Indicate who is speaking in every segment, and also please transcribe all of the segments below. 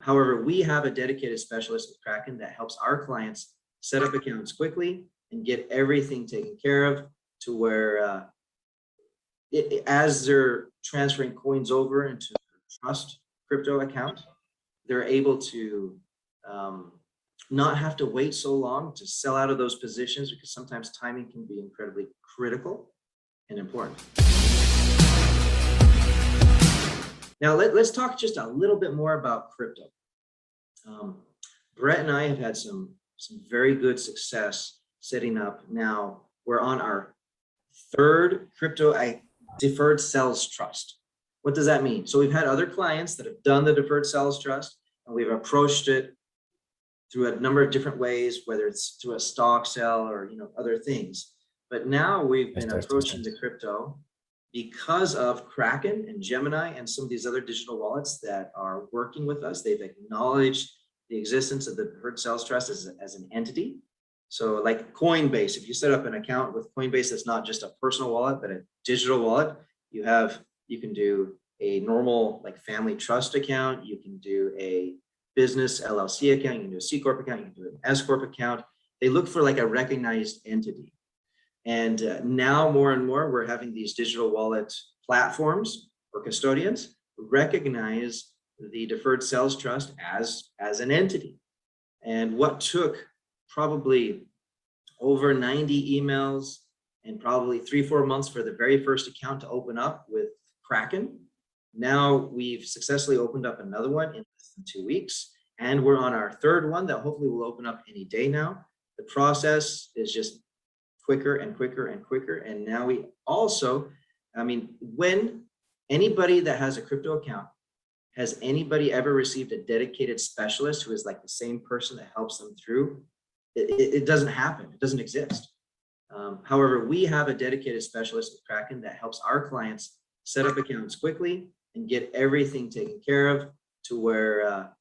Speaker 1: However, we have a dedicated specialist with Kraken that helps our clients set up accounts quickly and get everything taken care of to where as they're transferring coins over into their trust crypto account, they're able to not have to wait so long to sell out of those positions, because sometimes timing can be incredibly critical and important. Now let's talk just a little bit more about crypto. Brett and I have had some very good success setting up. Now we're on our third crypto Deferred Sales Trust. What does that mean? So we've had other clients that have done the Deferred Sales Trust, and we've approached it through a number of different ways, whether it's through a stock sale or other things. But now we've been approaching the crypto because of Kraken and Gemini and some of these other digital wallets that are working with us. They've acknowledged the existence of the Deferred Sales Trust as an entity. So like Coinbase, if you set up an account with Coinbase, that's not just a personal wallet, but a digital wallet, you can do a normal like family trust account, you can do a business LLC account, you can do a C Corp account, you can do an S Corp account. They look for like a recognized entity. And now more and more, we're having these digital wallet platforms or custodians recognize the Deferred Sales Trust as an entity. And what took probably over 90 emails and probably 3-4 months for the very first account to open up with Kraken, now we've successfully opened up another one in less than 2 weeks, and we're on our third one that hopefully will open up any day now. The process is just quicker and quicker and quicker. And now we also, when anybody that has a crypto account, has anybody ever received a dedicated specialist who is like the same person that helps them through? It doesn't happen. It doesn't exist. However, we have a dedicated specialist with Kraken that helps our clients set up accounts quickly and get everything taken care of to where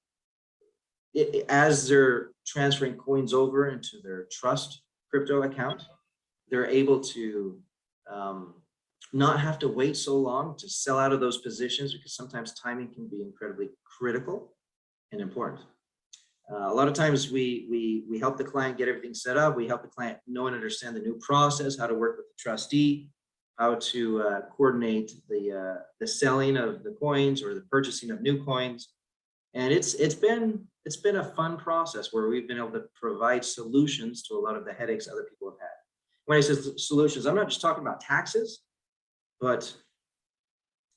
Speaker 1: as they're transferring coins over into their trust crypto account, they're able to not have to wait so long to sell out of those positions, because sometimes timing can be incredibly critical and important. A lot of times we help the client get everything set up. We help the client know and understand the new process, how to work with the trustee, how to coordinate the selling of the coins or the purchasing of new coins. And it's been a fun process where we've been able to provide solutions to a lot of the headaches other people have had. When I say solutions, I'm not just talking about taxes, but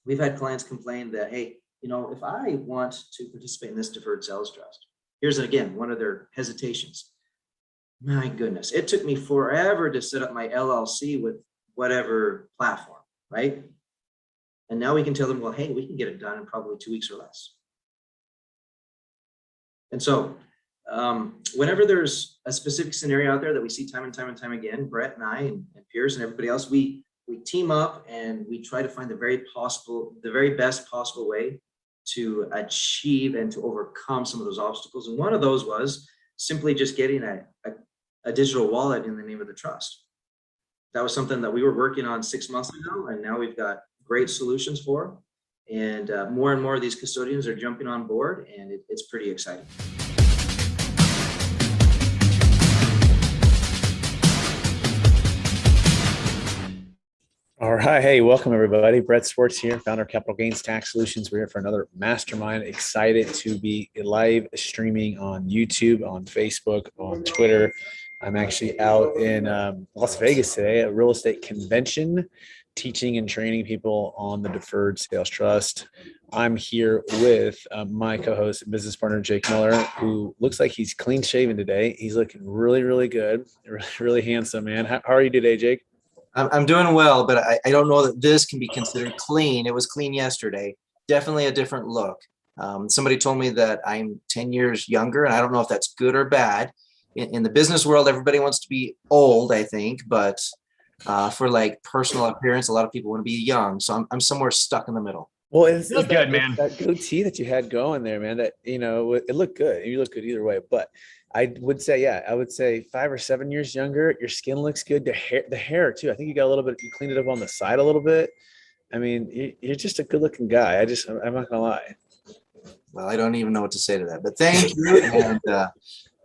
Speaker 1: we've had clients complain that, hey, if I want to participate in this Deferred Sales Trust, here's again one of their hesitations. My goodness, it took me forever to set up my LLC with whatever platform, right? And now we can tell them, well, hey, we can get it done in probably 2 weeks or less. And so whenever there's a specific scenario out there that we see time and time and time again, Brett and I and peers and everybody else, we team up and we try to find the very best possible way to achieve and to overcome some of those obstacles. And one of those was simply just getting a digital wallet in the name of the trust. That was something that we were working on 6 months ago, and now we've got great solutions for. And more of these custodians are jumping on board, and it's pretty exciting.
Speaker 2: All right. Hey, welcome everybody. Dst Works here, founder of Capital Gains Tax Solutions. We're here for another mastermind. Excited to be live streaming on YouTube, on Facebook, on Twitter. I'm actually out in Las Vegas today at a real estate convention, teaching and training people on the Deferred Sales Trust. I'm here with my co-host and business partner, Jake Miller, who looks like he's clean shaven today. He's looking really, really good, really handsome, man. How are you today, Jake?
Speaker 3: I'm doing well, but I don't know that this can be considered clean. It was clean yesterday. Definitely a different look. Somebody told me that I'm 10 years younger, and I don't know if that's good or bad. In the business world, everybody wants to be old, I think, but for like personal appearance, a lot of people want to be young. So I'm somewhere stuck in the middle.
Speaker 2: Well, it's
Speaker 4: good, man.
Speaker 2: That goatee that you had going there, man, that, it looked good. You look good either way, but I would say 5 or 7 years younger. Your skin looks good. The hair too. I think you got a little bit, you cleaned it up on the side a little bit. I mean, you're just a good looking guy. I'm not gonna lie.
Speaker 3: Well, I don't even know what to say to that, but thank you. And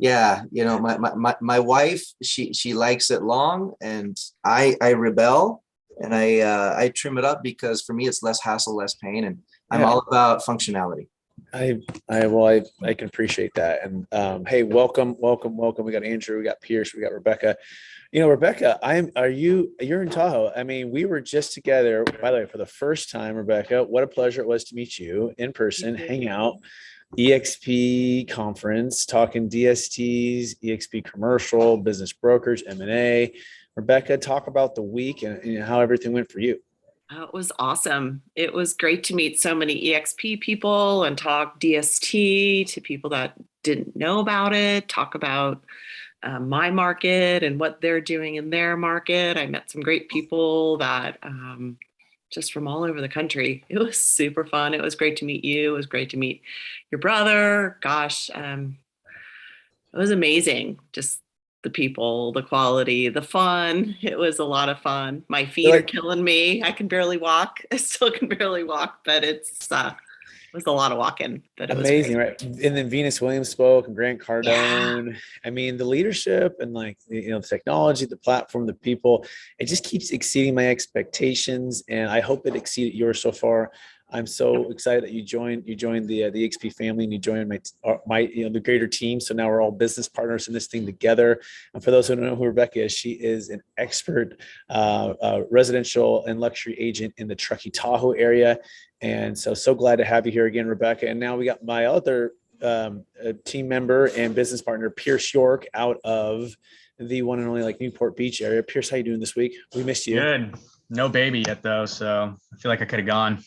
Speaker 3: yeah, you know, my wife, she likes it long, and I rebel, and I trim it up because for me it's less hassle, less pain, and I'm
Speaker 2: Yeah.
Speaker 3: all about functionality.
Speaker 2: I can appreciate that. And hey, welcome. We got Andrew, we got Pierce, we got Rebecca. You know, Rebecca, you're in Tahoe. I mean, we were just together, by the way, for the first time, Rebecca. What a pleasure it was to meet you in person, hang out, EXP conference, talking DSTs, EXP commercial, business brokers, M&A. Rebecca, talk about the week and how everything went for you.
Speaker 4: It was awesome. It was great to meet so many EXP people and talk DST to people that didn't know about it, talk about my market and what they're doing in their market. I met some great people that just from all over the country. It was super fun. It was great to meet you. It was great to meet your brother. Gosh, it was amazing. Just the people, the quality, the fun. It was a lot of fun. My feet are killing me. I can barely walk. I still can barely walk, but it was a lot of walking. But it
Speaker 2: amazing,
Speaker 4: was
Speaker 2: right? And then Venus Williams spoke, and Grant Cardone. Yeah. I mean, the leadership and like the technology, the platform, the people, it just keeps exceeding my expectations, and I hope it exceeded yours so far. I'm so excited that you joined the XP family, and you joined my the greater team. So now we're all business partners in this thing together. And for those who don't know who Rebecca is, she is an expert residential and luxury agent in the Truckee Tahoe area. And so glad to have you here again, Rebecca. And now we got my other team member and business partner, Pierce York, out of the one and only like Newport Beach area. Pierce, how you doing this week? We missed you.
Speaker 5: Good. No baby yet though, so I feel like I could have gone.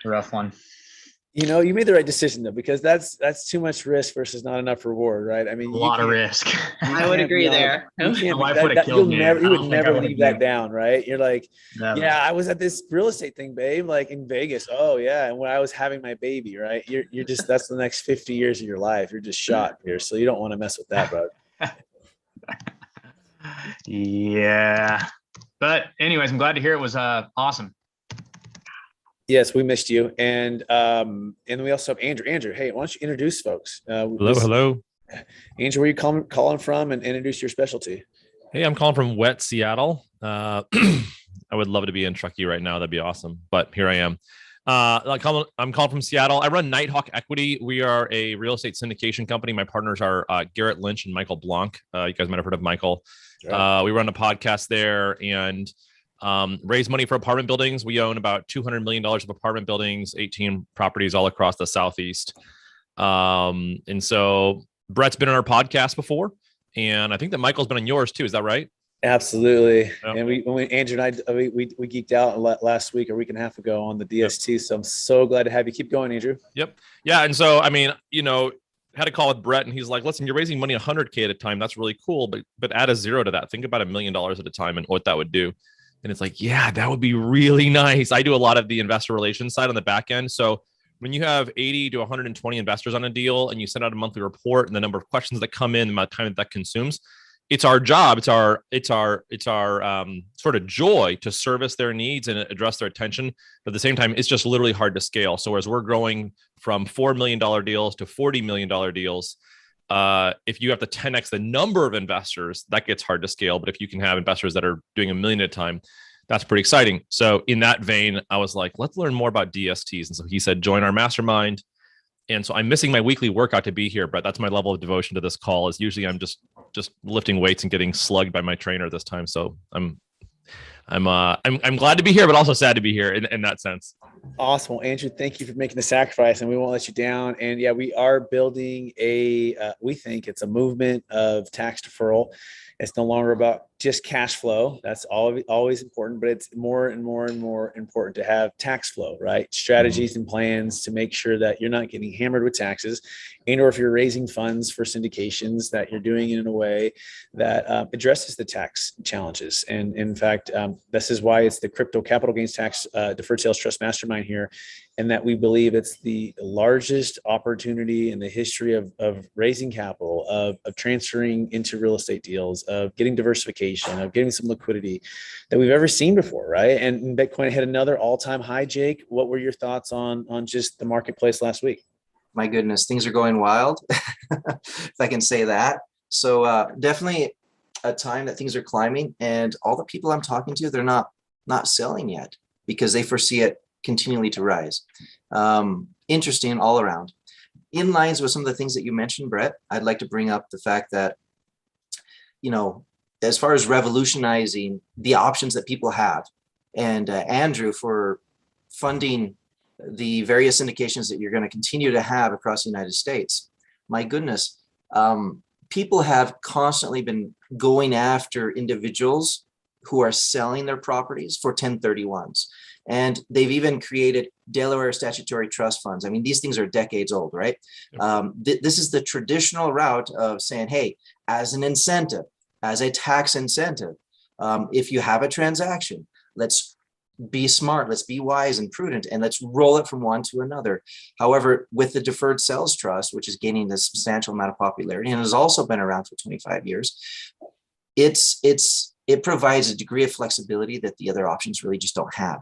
Speaker 5: Rough one.
Speaker 2: You know, you made the right decision though, because that's too much risk versus not enough reward, right? I mean,
Speaker 5: a lot of risk.
Speaker 4: I would agree there.
Speaker 2: You can't.
Speaker 5: My wife would have killed me.
Speaker 2: You would never leave that down, right? You're like,
Speaker 5: Never.
Speaker 2: yeah, I was at this real estate thing, babe, like in Vegas. Oh yeah, and when I was having my baby, right? You're just that's the next 50 years of your life. You're just shot here, so you don't want to mess with that, bro.
Speaker 5: Yeah, but anyways, I'm glad to hear it was awesome.
Speaker 2: Yes, we missed you, and we also have Andrew. Andrew, hey, why don't you introduce folks?
Speaker 6: Hello.
Speaker 2: Andrew, where you calling from, and introduce your specialty.
Speaker 6: Hey, I'm calling from wet Seattle. I would love to be in Truckee right now. That'd be awesome, but here I am. I'm calling from Seattle. I run Nighthawk Equity. We are a real estate syndication company. My partners are Garrett Lynch and Michael Blanc. You guys might have heard of Michael. Right. We run a podcast there and raise money for apartment buildings. We own about $200 million of apartment buildings, 18 properties all across the Southeast. And so Brett's been on our podcast before, and I think that Michael's been on yours too. Is that right?
Speaker 2: Absolutely.
Speaker 6: Oh.
Speaker 2: And Andrew and I, we geeked out last week or week and a half ago on the DST. Yep. So I'm so glad to have you. Keep going, Andrew.
Speaker 6: Yep. Yeah. And so, I mean, had a call with Brett, and he's like, listen, you're raising money $100K at a time. That's really cool. But add a zero to that. Think about $1 million at a time and what that would do. And it's like, yeah, that would be really nice. I do a lot of the investor relations side on the back end. So when you have 80 to 120 investors on a deal and you send out a monthly report and the number of questions that come in, the amount of time that consumes, it's our job. It's our sort of joy to service their needs and address their attention. But at the same time, it's just literally hard to scale. So as we're growing from $4 million deals to $40 million deals, if you have to 10x the number of investors, that gets hard to scale. But if you can have investors that are doing $1 million at a time, that's pretty exciting. So in that vein, I was like, let's learn more about DSTs. And so he said, join our mastermind. And so I'm missing my weekly workout to be here, but that's my level of devotion to this call. Is usually I'm just lifting weights and getting slugged by my trainer this time. So I'm glad to be here, but also sad to be here in that sense.
Speaker 2: Awesome. Well, Andrew, thank you for making the sacrifice, and we won't let you down. And yeah, we are building we think it's a movement of tax deferral. It's no longer about just cash flow. That's always important, but it's more and more and more important to have tax flow, right? Strategies and plans to make sure that you're not getting hammered with taxes, and or if you're raising funds for syndications, that you're doing it in a way that addresses the tax challenges. And in fact, this is why it's the Crypto Capital Gains Tax Deferred Sales Trust Mastermind. mastermind here, and that we believe it's the largest opportunity in the history of raising capital, of transferring into real estate deals, of getting diversification, of getting some liquidity that we've ever seen before, right? And Bitcoin hit another all-time high. Jake, what were your thoughts on just the marketplace last week?
Speaker 3: My goodness, things are going wild, if I can say that. So definitely a time that things are climbing, and all the people I'm talking to, they're not selling yet because they foresee it continually to rise. Interesting all around. In lines with some of the things that you mentioned, Brett, I'd like to bring up the fact that, you know, as far as revolutionizing the options that people have, and Andrew, for funding the various syndications that you're going to continue to have across the United States. My goodness, people have constantly been going after individuals who are selling their properties for 1031s. And they've even created Delaware statutory trust funds. I mean, these things are decades old, right? This is the traditional route of saying, hey, as an incentive, as a tax incentive, if you have a transaction, let's be smart, let's be wise and prudent, and let's roll it from one to another. However, with the Deferred Sales Trust, which is gaining a substantial amount of popularity and has also been around for 25 years, it provides a degree of flexibility that the other options really just don't have.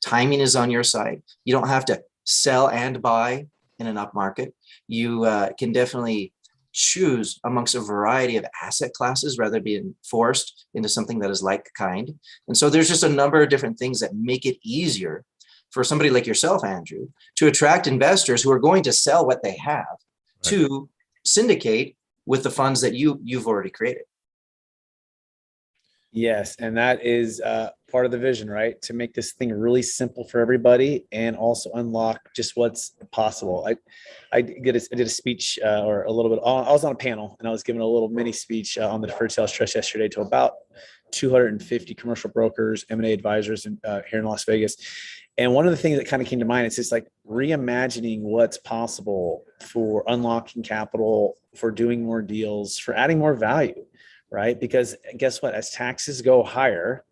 Speaker 3: Timing is on your side. You don't have to sell and buy in an up market. You can definitely choose amongst a variety of asset classes rather than being forced into something that is like kind. And so there's just a number of different things that make it easier for somebody like yourself, Andrew, to attract investors who are going to sell what they have to syndicate with the funds that you've already created.
Speaker 2: Yes, and that is part of the vision, right? To make this thing really simple for everybody and also unlock just what's possible. I did a speech or a little bit. I was on a panel and I was giving a little mini speech on the Deferred Sales Trust yesterday to about 250 commercial brokers, M&A advisors here in Las Vegas. And one of the things that kind of came to mind is just like reimagining what's possible for unlocking capital, for doing more deals, for adding more value. Right? Because guess what? As taxes go higher,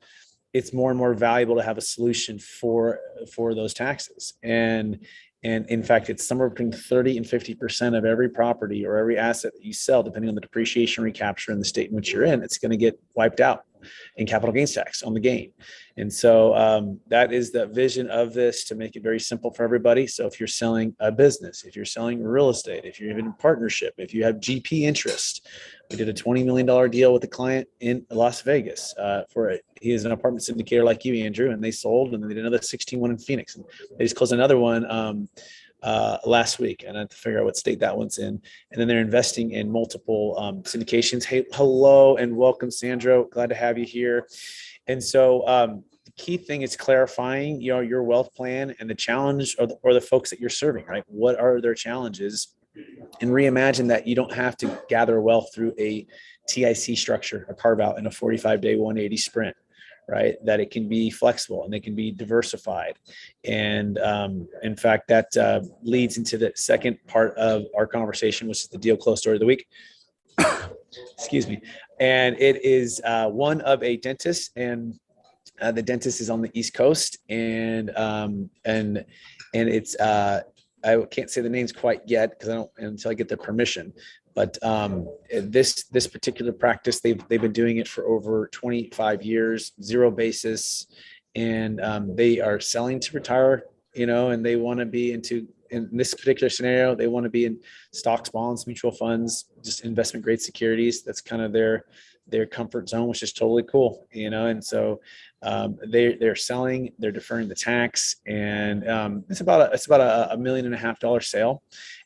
Speaker 2: it's more and more valuable to have a solution for those taxes. And in fact, it's somewhere between 30 and 50% of every property or every asset that you sell, depending on the depreciation recapture in the state in which you're in, it's going to get wiped out in capital gains tax on the gain. And so that is the vision of this, to make it very simple for everybody. So if you're selling a business, if you're selling real estate, if you're in a partnership, if you have GP interest, we did a $20 million deal with a client in Las Vegas he is an apartment syndicator like you, Andrew, and they sold, and then they did another 16 one in Phoenix. And they just closed another one last week, and I have to figure out what state that one's in. And then they're investing in multiple syndications. Hey, hello and welcome, Sandro. Glad to have you here. And so the key thing is clarifying, your wealth plan and the challenge or the folks that you're serving, right? What are their challenges? And reimagine that you don't have to gather wealth through a TIC structure, a carve out in a 45-day 180 sprint, right? That it can be flexible and they can be diversified. And in fact, that leads into the second part of our conversation, which is the deal close story of the week. Excuse me. And it is one of a dentist, and the dentist is on the East Coast, and it's I can't say the names quite yet because I don't until I get their permission. But this particular practice, they've been doing it for over 25 years, zero basis, and they are selling to retire, and they want to be in this particular scenario, they want to be in stocks, bonds, mutual funds, just investment grade securities. That's kind of their comfort zone, which is totally cool, and so they're selling, they're deferring the tax, and it's about a $1.5 million sale,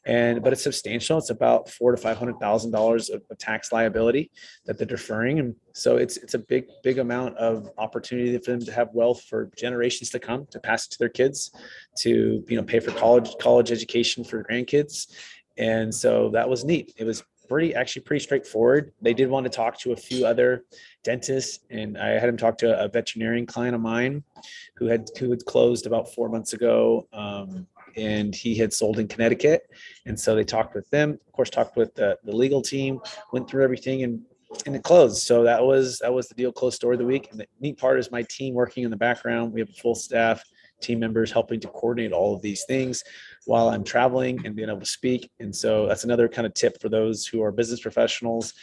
Speaker 2: but it's substantial. It's about $400,000 to $500,000 of tax liability that they're deferring, and so it's a big amount of opportunity for them to have wealth for generations to come, to pass it to their kids, to pay for college education for grandkids, and so that was neat. It was pretty straightforward. They did want to talk to a few other dentists, and I had him talk to a veterinarian client of mine who had closed about 4 months ago, and he had sold in Connecticut, and so they talked with them. Of course, talked with the legal team, went through everything, and it closed. So that was the deal close story of the week. And the neat part is my team working in the background. We have a full staff team members helping to coordinate all of these things while I'm traveling and being able to speak. And so that's another kind of tip for those who are business professionals.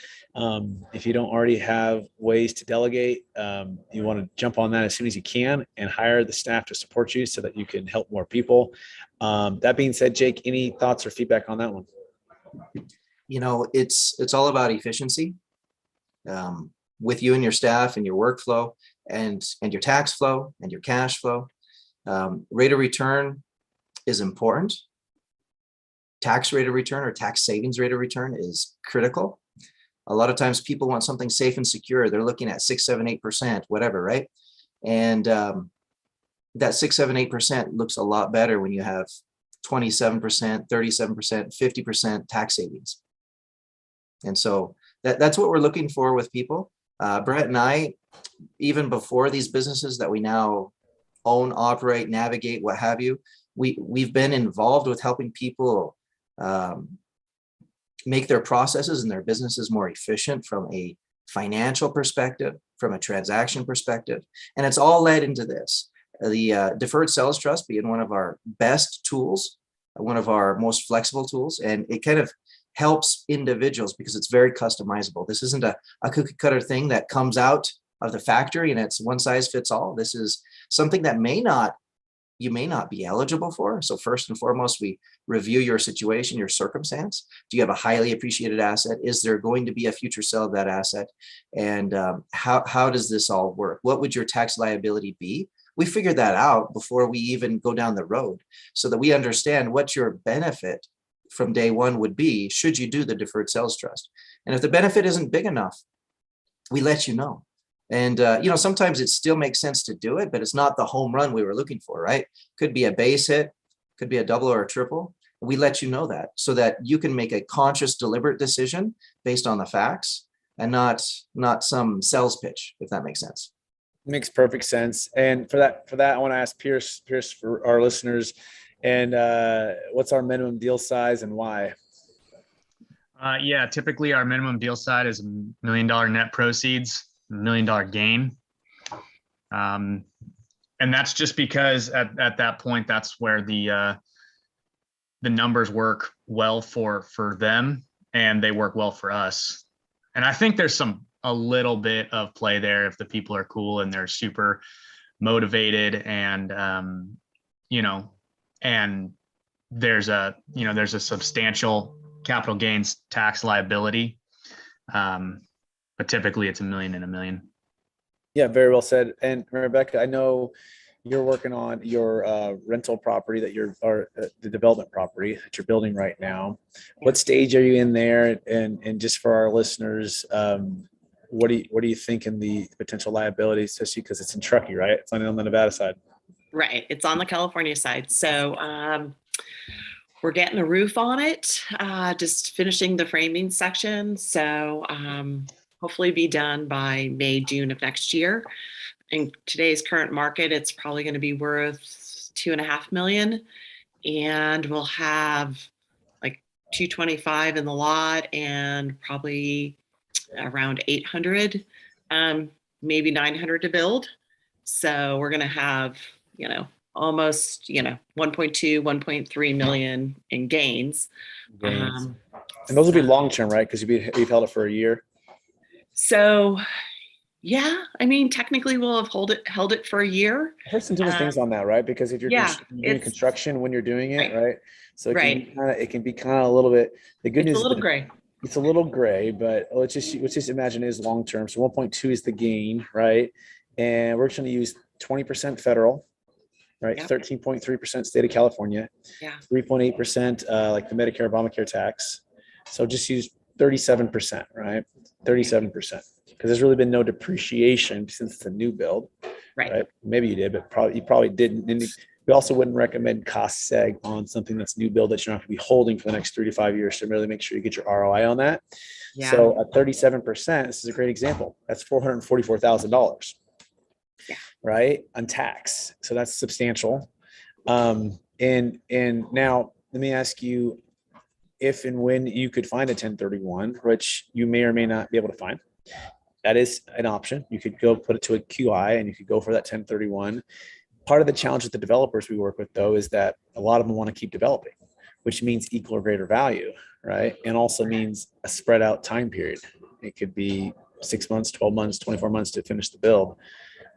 Speaker 2: If you don't already have ways to delegate, you want to jump on that as soon as you can and hire the staff to support you so that you can help more people. That being said, Jake, any thoughts or feedback on that one?
Speaker 3: You know, it's all about efficiency with you and your staff and your workflow and your tax flow and your cash flow. Rate of return is important. Tax rate of return or tax savings rate of return is critical. A lot of times people want something safe and secure. They're looking at 6, 7, 8%, whatever, right? And that 6, 7, 8% looks a lot better when you have 27%, 37%, 50% tax savings. And so that's what we're looking for with people. Brett and I, even before these businesses that we now own, operate, navigate, what have you, we've been involved with helping people make their processes and their businesses more efficient from a financial perspective, from a transaction perspective. And it's all led into this. The Deferred Sales Trust being one of our best tools, one of our most flexible tools, and it kind of helps individuals because it's very customizable. This isn't a cookie cutter thing that comes out of the factory and it's one size fits all. This is something that you may not be eligible for. So first and foremost, we review your situation, your circumstance. Do you have a highly appreciated asset? Is there going to be a future sale of that asset? And how does this all work? What would your tax liability be? We figure that out before we even go down the road so that we understand what your benefit from day one would be should you do the Deferred Sales Trust. And if the benefit isn't big enough, we let you know. And, sometimes it still makes sense to do it, but it's not the home run we were looking for, right? Could be a base hit, could be a double or a triple. We let you know that so that you can make a conscious, deliberate decision based on the facts and not some sales pitch, if that makes sense.
Speaker 2: Makes perfect sense. And for that, I want to ask Pierce for our listeners, and what's our minimum deal size and why?
Speaker 5: Yeah, typically our minimum deal size is $1 million net proceeds, $1 million gain. And that's just because at that point, that's where the numbers work well for them and they work well for us. And I think there's a little bit of play there if the people are cool and they're super motivated and, and there's a substantial capital gains tax liability. But typically it's $1 million and $1 million.
Speaker 2: Yeah, very well said. And Rebecca, I know you're working on your rental property the development property that you're building right now. What stage are you in there? And just for our listeners, what do you think in the potential liabilities, especially because it's in Truckee, right? It's not on the Nevada side.
Speaker 4: Right. It's on the California side. So we're getting the roof on it, just finishing the framing section. So hopefully be done by May, June of next year. In today's current market, it's probably going to be worth $2.5 million. And we'll have like 225 in the lot and probably around 800, maybe 900 to build. So we're going to have, almost, 1.2, 1.3 million in gains.
Speaker 2: And those will be long-term, right? Because you've held it for a year.
Speaker 4: So, yeah, technically we'll have held it for a year.
Speaker 2: I heard some different things on that, right? Because if you're doing construction when you're doing it, right? So it can be kind of a little bit. The good news
Speaker 4: is a little gray.
Speaker 2: It's a little gray, but let's just imagine it is long-term. So 1.2 is the gain, right? And we're just going to use 20% federal, right? Yep. 13.3% state of California, 3.8% like the Medicare, Obamacare tax. So just use 37%, right? 37%, because there's really been no depreciation since it's a new build, right? Maybe you did, but you probably didn't. And we also wouldn't recommend cost seg on something that's new build that you're not going to be holding for the next 3 to 5 years. So really make sure you get your ROI on that. Yeah. So at 37%, this is a great example. That's $444,000. Yeah. Right, on tax. So that's substantial. And now let me ask you, if and when you could find a 1031, which you may or may not be able to find, that is an option. You could go put it to a QI and you could go for that 1031. Part of the challenge with the developers we work with, though, is that a lot of them want to keep developing, which means equal or greater value, right? And also means a spread out time period. It could be 6 months, 12 months, 24 months to finish the build.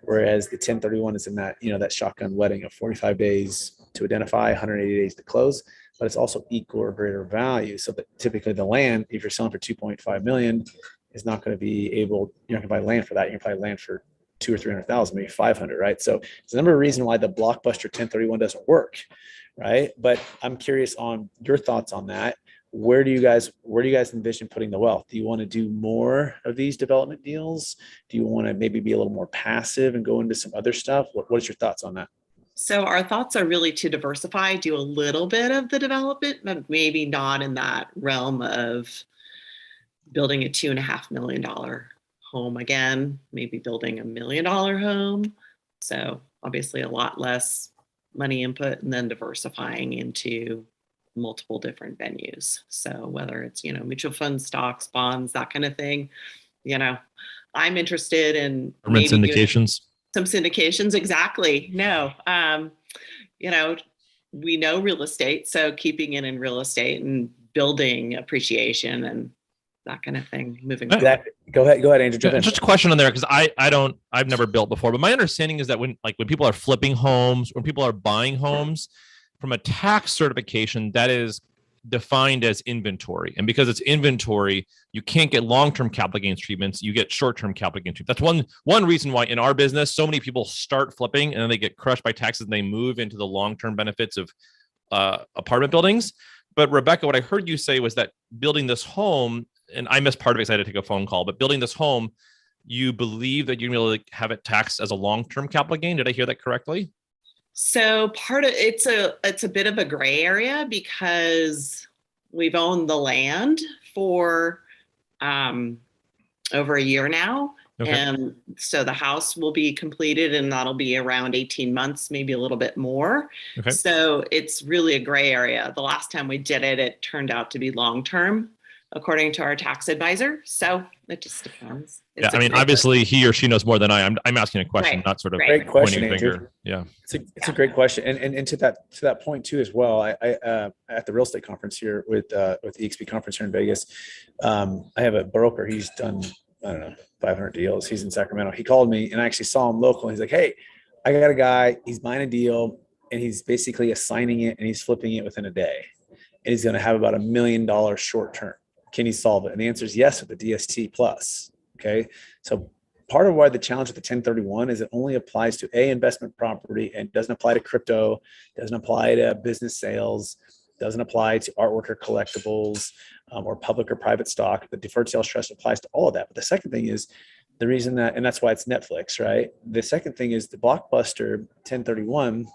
Speaker 2: Whereas the 1031 is in that, that shotgun wedding of 45 days to identify, 180 days to close, but it's also equal or greater value. So that typically the land, if you're selling for 2.5 million, is not going to be able, you're not going to buy land for that. You're going to buy land for 200,000 or 300,000, maybe 500, right? So there's a number of reasons why the Blockbuster 1031 doesn't work, right? But I'm curious on your thoughts on that. Where do you guys envision putting the wealth? Do you want to do more of these development deals? Do you want to maybe be a little more passive and go into some other stuff? What is your thoughts on that?
Speaker 4: So our thoughts are really to diversify, do a little bit of the development, but maybe not in that realm of building a $2.5 million home again, maybe building $1 million home. So obviously a lot less money input, and then diversifying into multiple different venues. So whether it's, mutual funds, stocks, bonds, that kind of thing, I'm interested in
Speaker 6: Permanent
Speaker 4: maybe doing
Speaker 6: syndications.
Speaker 4: some syndications. Exactly. No, we know real estate. So keeping it in real estate and building appreciation and that kind of thing moving forward.
Speaker 2: Go ahead, Andrew. Jump in.
Speaker 6: Just a question on there, because I've never built before, but my understanding is that when people are flipping homes, when people are buying homes, from a tax certification, that is defined as inventory. And because it's inventory, you can't get long-term capital gains treatments. You get short-term capital gains treatments. That's one reason why in our business, so many people start flipping and then they get crushed by taxes and they move into the long-term benefits of apartment buildings. But Rebecca, what I heard you say was that building this home, and I missed part of it because I had to take a phone call, but building this home, you believe that you're going to have it taxed as a long-term capital gain. Did I hear that correctly?
Speaker 4: So part of it's a bit of a gray area because we've owned the land for over a year now.
Speaker 6: Okay.
Speaker 4: And so the house will be completed and that'll be around 18 months, maybe a little bit more.
Speaker 6: Okay.
Speaker 4: So it's really a gray area. The last time we did it, it turned out to be long-term, according to our tax advisor. So it just depends.
Speaker 6: Yeah, I mean, obviously he or she knows more than I am. I'm asking a question,
Speaker 4: Right.
Speaker 6: not sort of
Speaker 2: Great question,
Speaker 6: pointing a
Speaker 2: Andrew.
Speaker 6: finger. Yeah.
Speaker 2: It's a great question. And to that point too, as well, I at the real estate conference here with the EXP conference here in Vegas, I have a broker. He's done, 500 deals. He's in Sacramento. He called me and I actually saw him local. He's like, hey, I got a guy, he's buying a deal and he's basically assigning it and he's flipping it within a day. And he's going to have about $1 million short term. Can he solve it? And the answer is yes with the DST plus. Okay. So part of why the challenge with the 1031 is it only applies to investment property and doesn't apply to crypto, doesn't apply to business sales, doesn't apply to artwork or collectibles or public or private stock. The deferred sales trust applies to all of that. But the second thing is the reason that, and that's why it's Netflix, right? The second thing is the Blockbuster 1031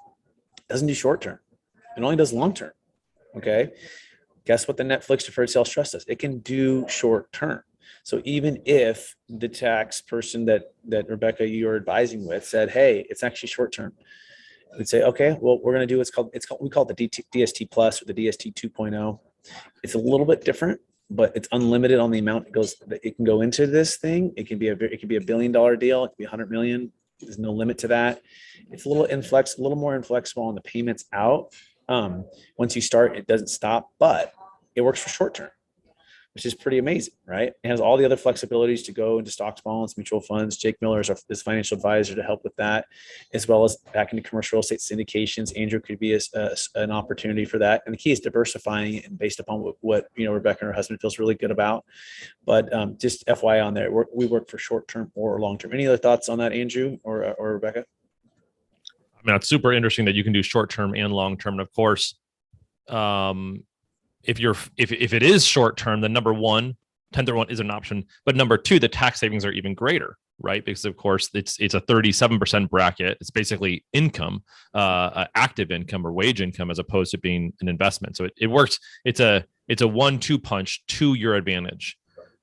Speaker 2: doesn't do short term. It only does long term. Okay. Guess what the Netflix deferred sales trust does? It can do short term. So even if the tax person that Rebecca, you're advising with said, hey, it's actually short term, we'd say, okay, well, we're going to do we call it the DST plus or the DST 2.0. It's a little bit different, but it's unlimited on the amount it can go into this thing. It can be a $1 billion deal. It can be 100 million. There's no limit to that. It's a little more inflexible on the payments out. Once you start, it doesn't stop, but it works for short term, which is pretty amazing, right? It has all the other flexibilities to go into stocks, bonds, mutual funds. Jake Miller is his financial advisor to help with that, as well as back into commercial real estate syndications. Andrew could be an opportunity for that. And the key is diversifying it and based upon what Rebecca and her husband feels really good about. But just FYI on there, we work for short term or long term. Any other thoughts on that, Andrew or Rebecca?
Speaker 6: I mean, it's super interesting that you can do short term and long term. And of course, if it is short term, then number one, 1031 is an option. But number two, the tax savings are even greater, right? Because of course it's a 37% bracket. It's basically income, active income or wage income, as opposed to being an investment. So it works. It's a 1-2 punch to your advantage.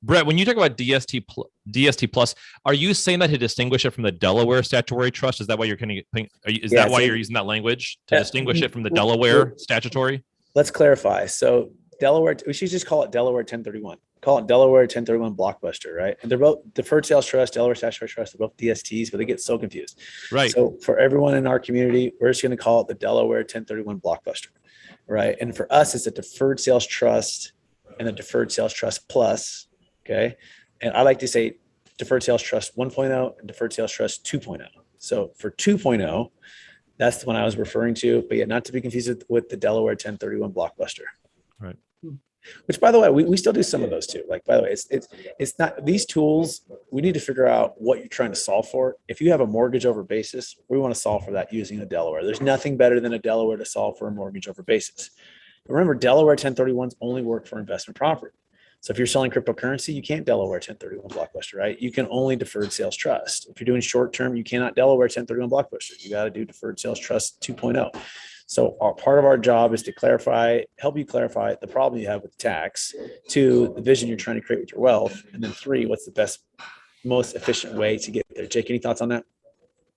Speaker 6: Brett, when you talk about DST plus, are you saying that to distinguish it from the Delaware statutory trust? Is that why you're you're using that language to distinguish it from the Delaware statutory?
Speaker 2: Let's clarify. So Delaware, we should just call it Delaware 1031. call it Delaware 1031 Blockbuster, right? And they're both Deferred Sales Trust, Delaware Statutory Trust. They're both DSTs, but they get so confused.
Speaker 6: Right.
Speaker 2: So for everyone in our community, we're just going to call it the Delaware 1031 Blockbuster, right? And for us, it's a Deferred Sales Trust and a Deferred Sales Trust Plus, okay? And I like to say Deferred Sales Trust 1.0 and Deferred Sales Trust 2.0. So for 2.0, that's the one I was referring to, but yet not to be confused with the Delaware 1031 Blockbuster.
Speaker 6: Right.
Speaker 2: Which, by the way, we still do some of those too. Like, by the way, it's not these tools. We need to figure out what you're trying to solve for. If you have a mortgage over basis, we want to solve for that using a Delaware. There's nothing better than a Delaware to solve for a mortgage over basis. But remember, Delaware 1031s only work for investment property. So if you're selling cryptocurrency, you can't Delaware 1031 Blockbuster, right? You can only Deferred Sales Trust. If you're doing short term, you cannot Delaware 1031 Blockbuster. You got to do Deferred Sales Trust 2.0. So part of our job is to help you clarify the problem you have with tax, 2, the vision you're trying to create with your wealth, and then 3, what's the best, most efficient way to get there. Jake, any thoughts on that?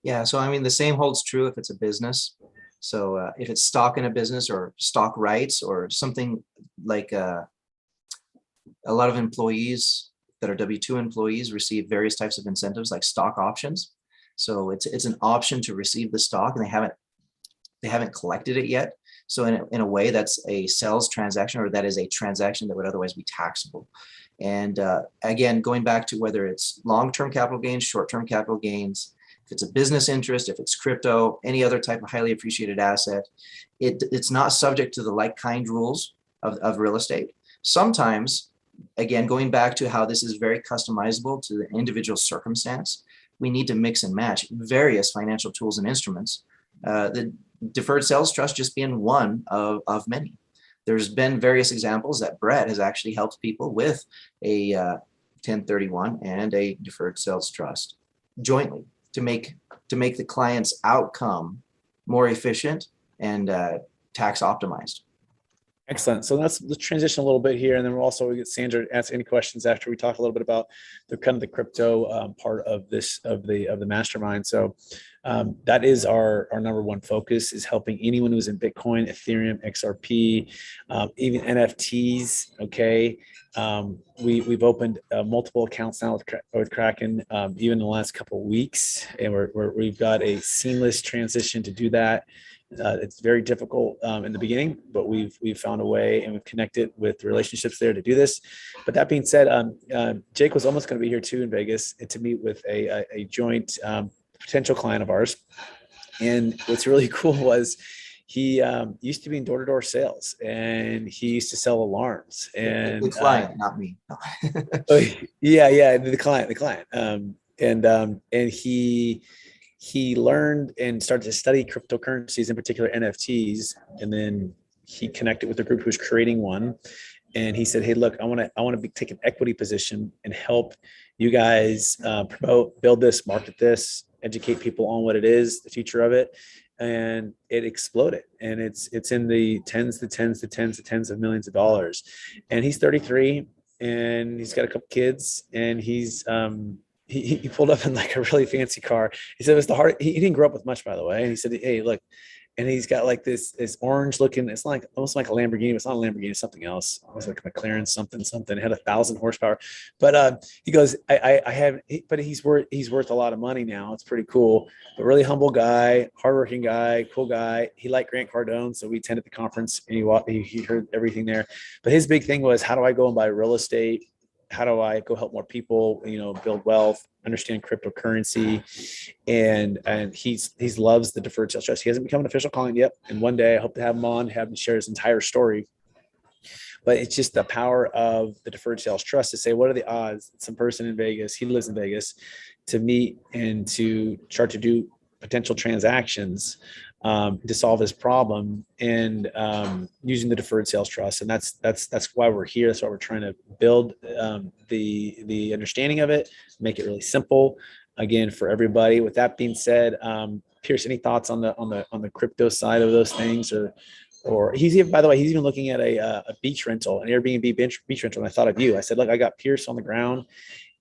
Speaker 3: Yeah. So, I mean, the same holds true if it's a business. So if it's stock in a business or stock rights or something like a lot of employees that are W-2 employees receive various types of incentives like stock options. So it's an option to receive the stock and they haven't collected it yet. So in a way, that's a sales transaction, or that is a transaction that would otherwise be taxable. And again, going back to whether it's long-term capital gains, short-term capital gains, if it's a business interest, if it's crypto, any other type of highly appreciated asset, it's not subject to the like-kind rules of real estate. Sometimes, again, going back to how this is very customizable to the individual circumstance, we need to mix and match various financial tools and instruments. The Deferred Sales Trust just being one of many. There's been various examples that Brett has actually helped people with a 1031 and a Deferred Sales Trust jointly to make the client's outcome more efficient and tax optimized.
Speaker 2: Excellent. So let's transition a little bit here, and then we'll get Sandra to answer any questions after we talk a little bit about the crypto part of the mastermind. So that is our number one focus, is helping anyone who's in Bitcoin, Ethereum, XRP, even NFTs. Okay, we've opened multiple accounts now with Kraken, even in the last couple of weeks, and we've got a seamless transition to do that. It's very difficult in the beginning, but we've found a way, and we've connected with relationships there to do this. But that being said, Jake was almost going to be here too in Vegas to meet with a joint potential client of ours. And what's really cool was he used to be in door-to-door sales, and he used to sell alarms. And
Speaker 3: the client, not me. No.
Speaker 2: yeah, the client. And he learned and started to study cryptocurrencies, in particular NFTs. And then he connected with a group who was creating one. And he said, "Hey, look, I want to take an equity position and help you guys promote, build this, market this, educate people on what it is, the future of it." And it exploded. And it's in the tens of millions of dollars. And he's 33, and he's got a couple kids, and he pulled up in like a really fancy car. He said it was he didn't grow up with much, by the way. And he said, "Hey, look," and he's got like this orange looking, it's like almost like a Lamborghini, but it's not a Lamborghini, it's something else. It was like a McLaren something. It had 1,000 horsepower. But he goes, but he's worth a lot of money now. It's pretty cool. But really humble guy, hardworking guy, cool guy. He liked Grant Cardone, so we attended the conference, and he heard everything there. But his big thing was, how do I go and buy real estate? How do I go help more people, build wealth, understand cryptocurrency? And he loves the Deferred Sales Trust. He hasn't become an official client yet. And one day I hope to have him on, have him share his entire story. But it's just the power of the Deferred Sales Trust to say, what are the odds that some person in Vegas, he lives in Vegas, to meet and to start to do potential transactions to solve this problem, and using the Deferred Sales Trust. And that's why we're here. That's why we're trying to build the understanding of it, make it really simple, again, for everybody. With that being said, Pierce, any thoughts on the crypto side of those things, or he's even, by the way, he's even looking at a beach rental, an Airbnb beach rental. And I thought of you. I said, look, I got Pierce on the ground.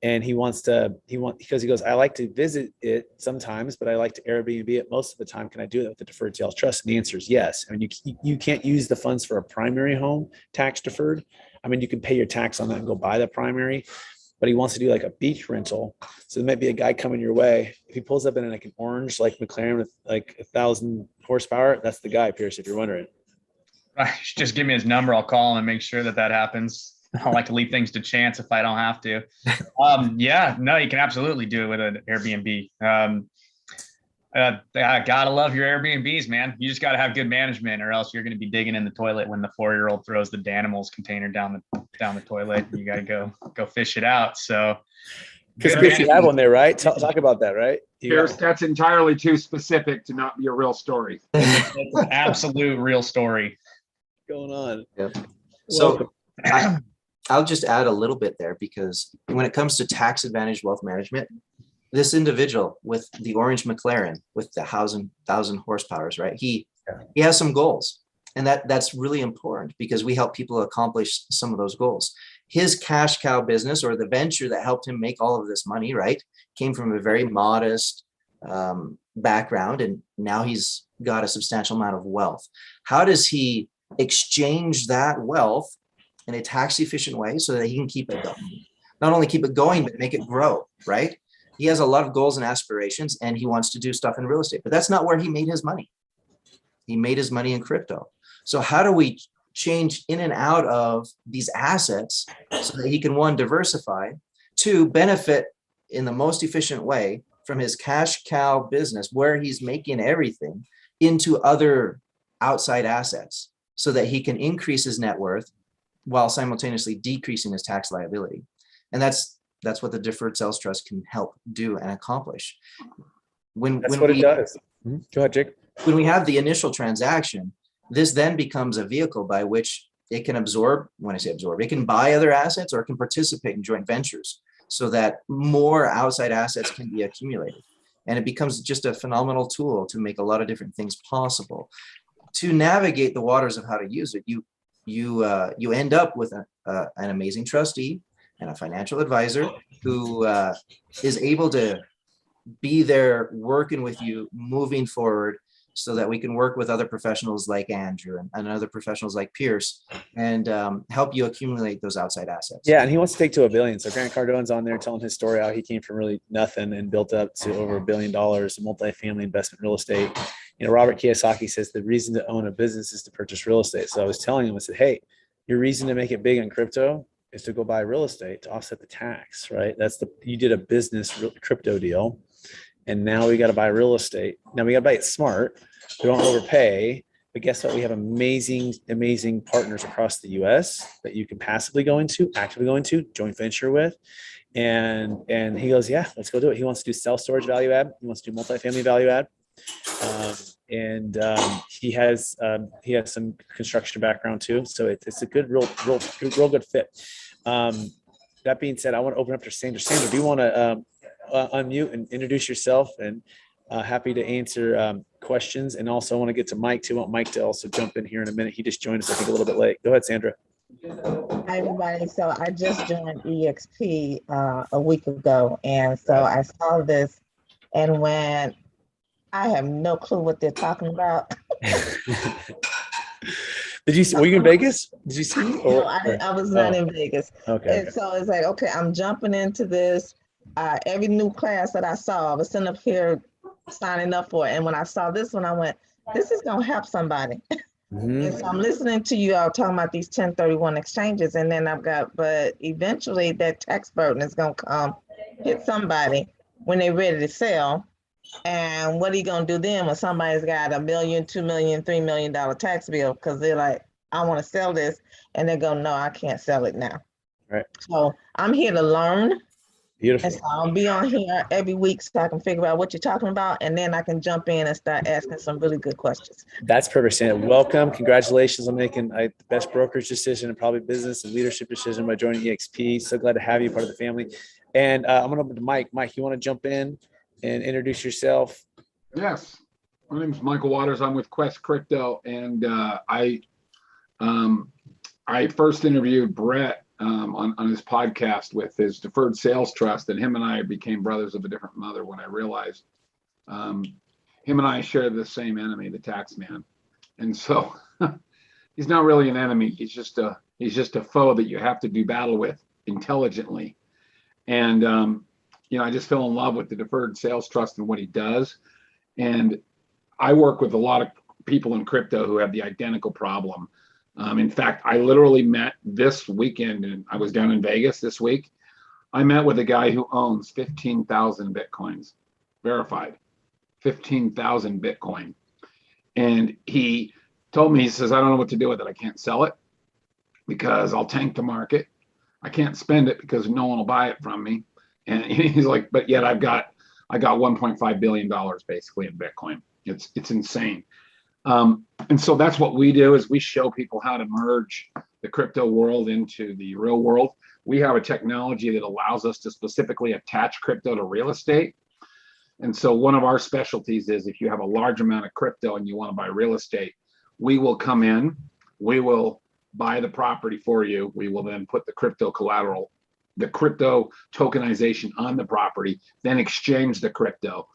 Speaker 2: And because he goes, I like to visit it sometimes, but I like to Airbnb it most of the time. Can I do that with the deferred sales trust? And the answer is yes. I mean, you can't use the funds for a primary home tax deferred. I mean, you can pay your tax on that and go buy the primary, but he wants to do like a beach rental. So there might be a guy coming your way. If he pulls up in like an orange, like McLaren with like 1,000 horsepower, that's the guy, Pierce, if you're wondering.
Speaker 5: Just give me his number. I'll call him and make sure that happens. I like to leave things to chance if I don't have to. Yeah, no, you can absolutely do it with an Airbnb. I gotta love your Airbnbs, man. You just gotta have good management, or else you're gonna be digging in the toilet when the 4-year-old throws the Danimals container down the toilet. You gotta go fish it out. So,
Speaker 2: because you have one there, right? Talk about that, right?
Speaker 7: Pierce, that's entirely too specific to not be a real story.
Speaker 5: It's an absolute real story
Speaker 2: going on.
Speaker 3: Yeah. So I'll just add a little bit there, because when it comes to tax advantage wealth management, this individual with the orange McLaren with the 1,000 horsepowers, right? He has some goals, and that's really important because we help people accomplish some of those goals. His cash cow business, or the venture that helped him make all of this money, right, came from a very modest background, and now he's got a substantial amount of wealth. How does he exchange that wealth in a tax efficient way so that he can keep it going? Not only keep it going, but make it grow, right? He has a lot of goals and aspirations, and he wants to do stuff in real estate, but that's not where he made his money. He made his money in crypto. So how do we change in and out of these assets so that he can, one, diversify, two, benefit in the most efficient way from his cash cow business where he's making everything into other outside assets so that he can increase his net worth while simultaneously decreasing his tax liability. And that's what the deferred sales trust can help do and accomplish.
Speaker 2: It does. Go ahead, Jake.
Speaker 3: When we have the initial transaction, this then becomes a vehicle by which it can absorb, when I say absorb, it can buy other assets or it can participate in joint ventures so that more outside assets can be accumulated. And it becomes just a phenomenal tool to make a lot of different things possible. To navigate the waters of how to use it, you end up with an amazing trustee and a financial advisor who is able to be there working with you moving forward so that we can work with other professionals like Andrew and other professionals like Pierce and help you accumulate those outside assets.
Speaker 2: Yeah, and he wants to take to $1 billion. So Grant Cardone's on there telling his story how he came from really nothing and built up to over $1 billion in multifamily investment real estate. You know, Robert Kiyosaki says the reason to own a business is to purchase real estate. So I was telling him, I said, hey, your reason to make it big in crypto is to go buy real estate to offset the tax, right? You did a business crypto deal, and now we got to buy real estate. Now we got to buy it smart. We don't overpay, but guess what? We have amazing partners across the US that you can passively go into, actively go into, joint venture with. And he goes, yeah, let's go do it. He wants to do self-storage value add. He wants to do multifamily value add. He has some construction background too. So it's a good, real good fit. That being said, I want to open up to Sandra. Sandra, do you want to unmute and introduce yourself? And happy to answer questions. And also I want to get to Mike too. I want Mike to also jump in here in a minute. He just joined us, I think, a little bit late. Go ahead, Sandra.
Speaker 8: Hi, everybody. So I just joined EXP a week ago. And so I saw this, and when I have no clue what they're talking about.
Speaker 2: Were you in Vegas? Did you see?
Speaker 8: No, I was not in Vegas.
Speaker 2: Okay.
Speaker 8: And so it's like, okay, I'm jumping into this. Every new class that I saw, I was sitting up here signing up for it. And when I saw this one, I went, this is going to help somebody.
Speaker 2: Mm-hmm.
Speaker 8: And so I'm listening to you all talking about these 1031 exchanges. And then but eventually that tax burden is going to come hit somebody when they're ready to sell. And what are you going to do then when somebody's got $1 million, $2 million, $3 million tax bill? Because they're like, I want to sell this. And they go, no, I can't sell it now.
Speaker 2: Right.
Speaker 8: So I'm here to learn.
Speaker 2: Beautiful.
Speaker 8: And so I'll be on here every week so I can figure out what you're talking about. And then I can jump in and start asking some really good questions.
Speaker 2: That's perfect, Sandra. Welcome. Congratulations on making the best brokerage decision and probably business and leadership decision by joining EXP. So glad to have you part of the family. And I'm going to open to Mike. Mike, you want to jump in and introduce yourself?
Speaker 7: Yes. My name is Michael Waters. I'm with Quest Crypto. And I first interviewed Brett on his podcast with his Deferred Sales Trust, and him and I became brothers of a different mother when I realized him and I share the same enemy, the tax man. And so he's not really an enemy. He's just a foe that you have to do battle with intelligently. And I just fell in love with the Deferred Sales Trust and what he does. And I work with a lot of people in crypto who have the identical problem. In fact, I literally met this weekend, and I was down in Vegas this week. I met with a guy who owns 15,000 Bitcoins, verified, 15,000 Bitcoin. And he told me, he says, I don't know what to do with it. I can't sell it because I'll tank the market. I can't spend it because no one will buy it from me. And he's like, but yet I got $1.5 billion basically in Bitcoin. It's insane. And so that's what we do, is we show people how to merge the crypto world into the real world. We have a technology that allows us to specifically attach crypto to real estate. And so one of our specialties is, if you have a large amount of crypto and you want to buy real estate, we will come in, we will buy the property for you. We will then put the crypto collateral, the crypto tokenization on the property, then exchange the crypto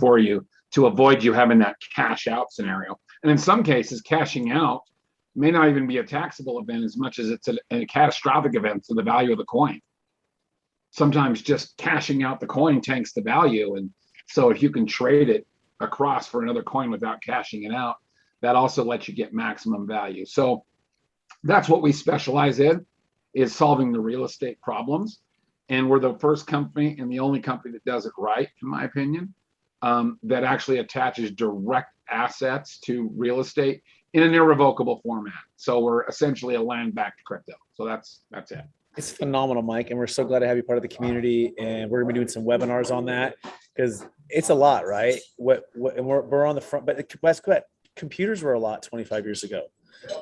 Speaker 7: for you, to avoid you having that cash out scenario. And in some cases, cashing out may not even be a taxable event as much as it's a catastrophic event to the value of the coin. Sometimes just cashing out the coin tanks the value. And so if you can trade it across for another coin without cashing it out, that also lets you get maximum value. So that's what we specialize in, is solving the real estate problems. And we're the first company and the only company that does it right, in my opinion. That actually attaches direct assets to real estate in an irrevocable format. So we're essentially a land-backed crypto. So that's it.
Speaker 2: It's phenomenal, Mike, and we're so glad to have you part of the community. And we're gonna be doing some webinars on that, because it's a lot, right? And we're on the front, but computers were a lot 25 years ago,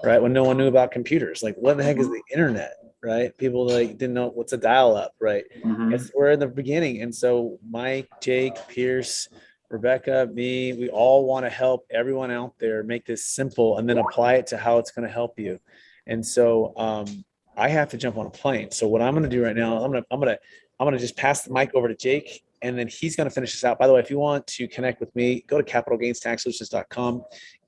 Speaker 2: right? When no one knew about computers, like what the heck is the internet, right? People didn't know what's a dial-up, right?
Speaker 7: Mm-hmm.
Speaker 2: We're in the beginning, and so Mike, Jake, Pierce, Rebecca, me, we all want to help everyone out there make this simple and then apply it to how it's going to help you. And so I have to jump on a plane. So what I'm going to do right now, I'm going to just pass the mic over to Jake, and then he's going to finish this out. By the way, if you want to connect with me, go to capitalgainstaxsolutions.com.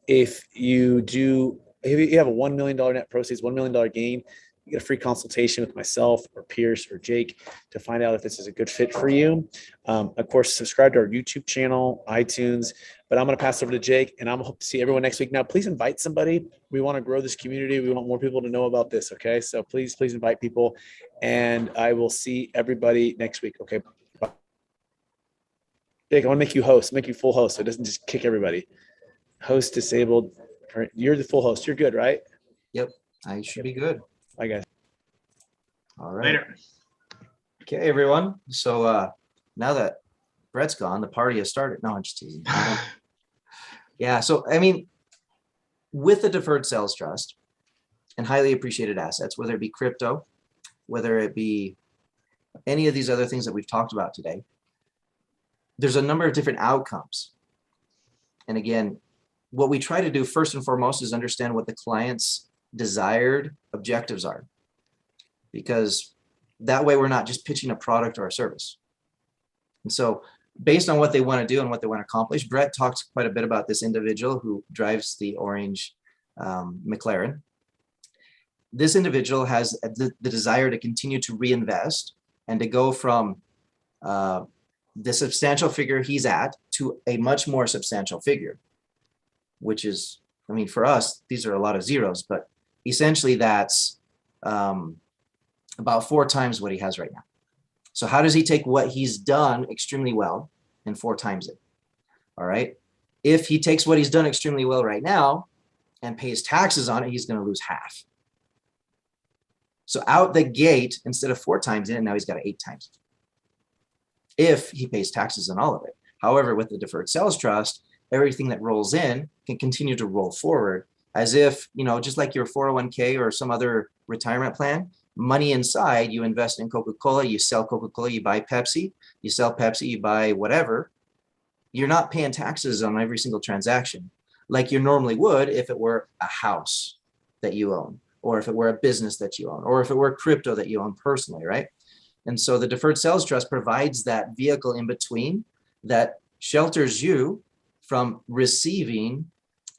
Speaker 2: If you have a $1 million net proceeds, $1 million gain, you get a free consultation with myself or Pierce or Jake to find out if this is a good fit for you. Of course, subscribe to our YouTube channel, iTunes, but I'm going to pass over to Jake, and I'm hope to see everyone next week. Now, please invite somebody. We want to grow this community. We want more people to know about this. Okay. So please invite people, and I will see everybody next week. Okay. Bye. Jake, I want to make you host, make you full host. So it doesn't just kick everybody. Host disabled. You're the full host. You're good, right?
Speaker 3: Yep. I should be good.
Speaker 2: Bye, guys.
Speaker 3: All right.
Speaker 5: Later.
Speaker 3: Okay, everyone. So now that Brett's gone, the party has started. No, I'm just teasing. Yeah. So, I mean, with the Deferred Sales Trust and highly appreciated assets, whether it be crypto, whether it be any of these other things that we've talked about today, there's a number of different outcomes. And again, what we try to do first and foremost is understand what the client's desired objectives are, because that way we're not just pitching a product or a service. And so based on what they want to do and what they want to accomplish, Brett talks quite a bit about this individual who drives the orange McLaren. This individual has the desire to continue to reinvest and to go from the substantial figure he's at to a much more substantial figure, which is, I mean, for us, these are a lot of zeros, but essentially that's about 4 times what he has right now. So how does he take what he's done extremely well and 4 times it? All right. If he takes what he's done extremely well right now and pays taxes on it, he's going to lose half. So out the gate, instead of 4 times it, now he's got 8 times it, if he pays taxes on all of it. However, with the Deferred Sales Trust, everything that rolls in can continue to roll forward as if, just like your 401k or some other retirement plan, money inside, you invest in Coca-Cola, you sell Coca-Cola, you buy Pepsi, you sell Pepsi, you buy whatever. You're not paying taxes on every single transaction like you normally would if it were a house that you own or if it were a business that you own, or if it were crypto that you own personally, right? And so the deferred sales trust provides that vehicle in between that shelters you from receiving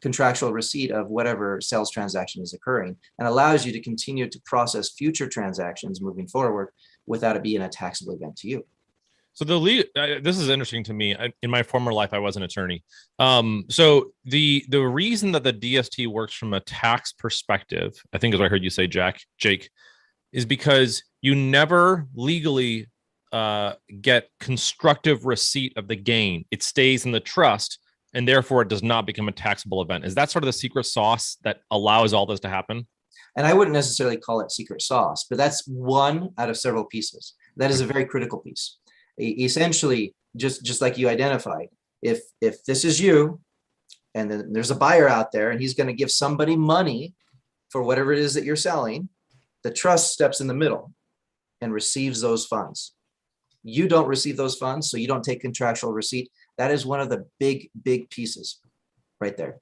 Speaker 3: contractual receipt of whatever sales transaction is occurring, and allows you to continue to process future transactions moving forward without it being a taxable event to you.
Speaker 6: So this is interesting to me. In my former life, I was an attorney. So the reason that the DST works from a tax perspective, I think, as I heard you say, Jake, is because you never legally get constructive receipt of the gain. It stays in the trust, and therefore it does not become a taxable event. Is that sort of the secret sauce that allows all this to happen?
Speaker 3: And I wouldn't necessarily call it secret sauce, but that's one out of several pieces. That is a very critical piece. Essentially, just like you identified, if this is you, and then there's a buyer out there and he's going to give somebody money for whatever it is that you're selling, the trust steps in the middle and receives those funds. You don't receive those funds, so you don't take contractual receipt. That is one of the big pieces right there.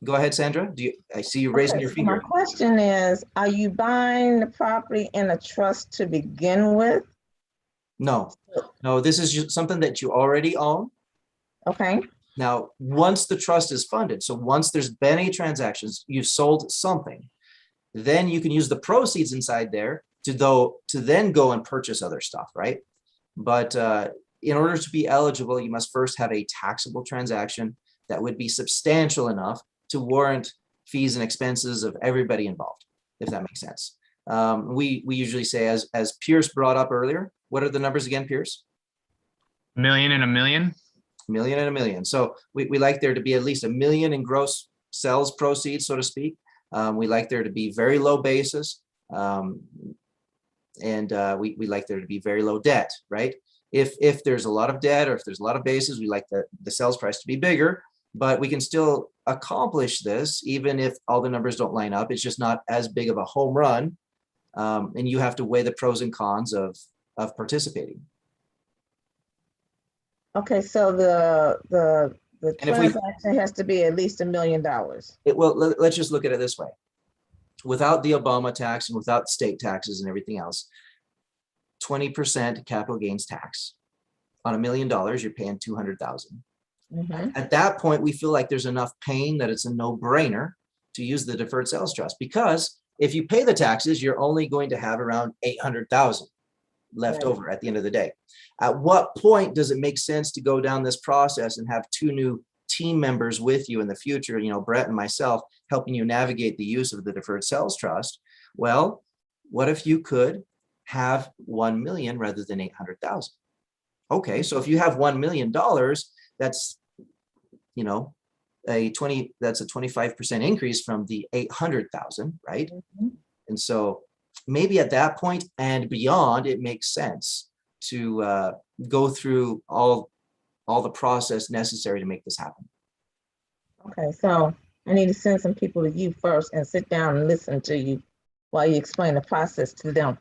Speaker 3: Go ahead, Sandra. I see you raising your finger.
Speaker 8: My question is, are you buying the property in a trust to begin with?
Speaker 3: No, this is just something that you already own.
Speaker 8: Okay.
Speaker 3: Now, once the trust is funded, so once there's been any transactions, you've sold something, then you can use the proceeds inside there to then go and purchase other stuff, right? But in order to be eligible, you must first have a taxable transaction that would be substantial enough to warrant fees and expenses of everybody involved, if that makes sense. We usually say, as Pierce brought up earlier, what are the numbers again, Pierce?
Speaker 5: $1 million and $1 million.
Speaker 3: $1 million and $1 million. So we like there to be at least $1 million in gross sales proceeds, so to speak. We like there to be very low basis. And we like there to be very low debt, right? If there's a lot of debt or if there's a lot of basis, we like the sales price to be bigger, but we can still accomplish this even if all the numbers don't line up. It's just not as big of a home run. And you have to weigh the pros and cons of participating.
Speaker 8: Okay, so the transaction has to be at least $1 million.
Speaker 3: Let's just look at it this way. Without the Obama tax and without state taxes and everything else, 20% capital gains tax on $1 million, you're paying $200,000.
Speaker 8: Mm-hmm.
Speaker 3: At that point, we feel like there's enough pain that it's a no-brainer to use the deferred sales trust, because if you pay the taxes, you're only going to have around $800,000 left over at the end of the day. At what point does it make sense to go down this process and have two new team members with you in the future, Brett and myself, helping you navigate the use of the deferred sales trust? Well, what if you could have 1 million rather than 800,000? Okay, so if you have $1 million, that's that's a 25% increase from the 800,000, right?
Speaker 8: Mm-hmm.
Speaker 3: And so maybe at that point and beyond, it makes sense to go through all the process necessary to make this happen.
Speaker 8: Okay, so I need to send some people to you first and sit down and listen to you while you explain the process to them.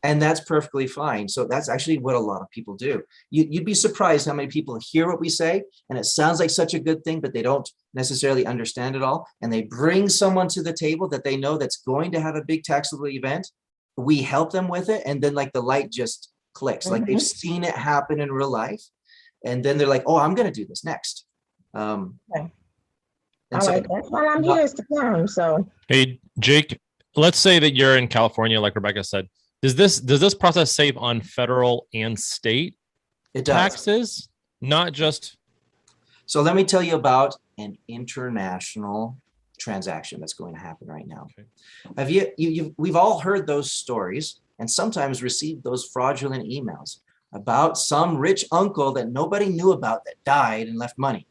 Speaker 3: And that's perfectly fine. So that's actually what a lot of people do. You'd be surprised how many people hear what we say, and it sounds like such a good thing, but they don't necessarily understand it all. And they bring someone to the table that they know that's going to have a big taxable event. We help them with it, and then like the light just clicks. Like they've seen it happen in real life, and then they're like, "Oh, I'm going to do this next."
Speaker 8: Okay.
Speaker 3: And
Speaker 8: All
Speaker 3: so,
Speaker 8: right, that's what I'm here is to learn. So,
Speaker 6: Hey, Jake, let's say that you're in California, like Rebecca said. Does this process save on federal and state
Speaker 3: it does.
Speaker 6: taxes, not just?
Speaker 3: So let me tell you about an international transaction that's going to happen right now.
Speaker 6: Okay.
Speaker 3: Have we've all heard those stories and sometimes received those fraudulent emails about some rich uncle that nobody knew about that died and left money.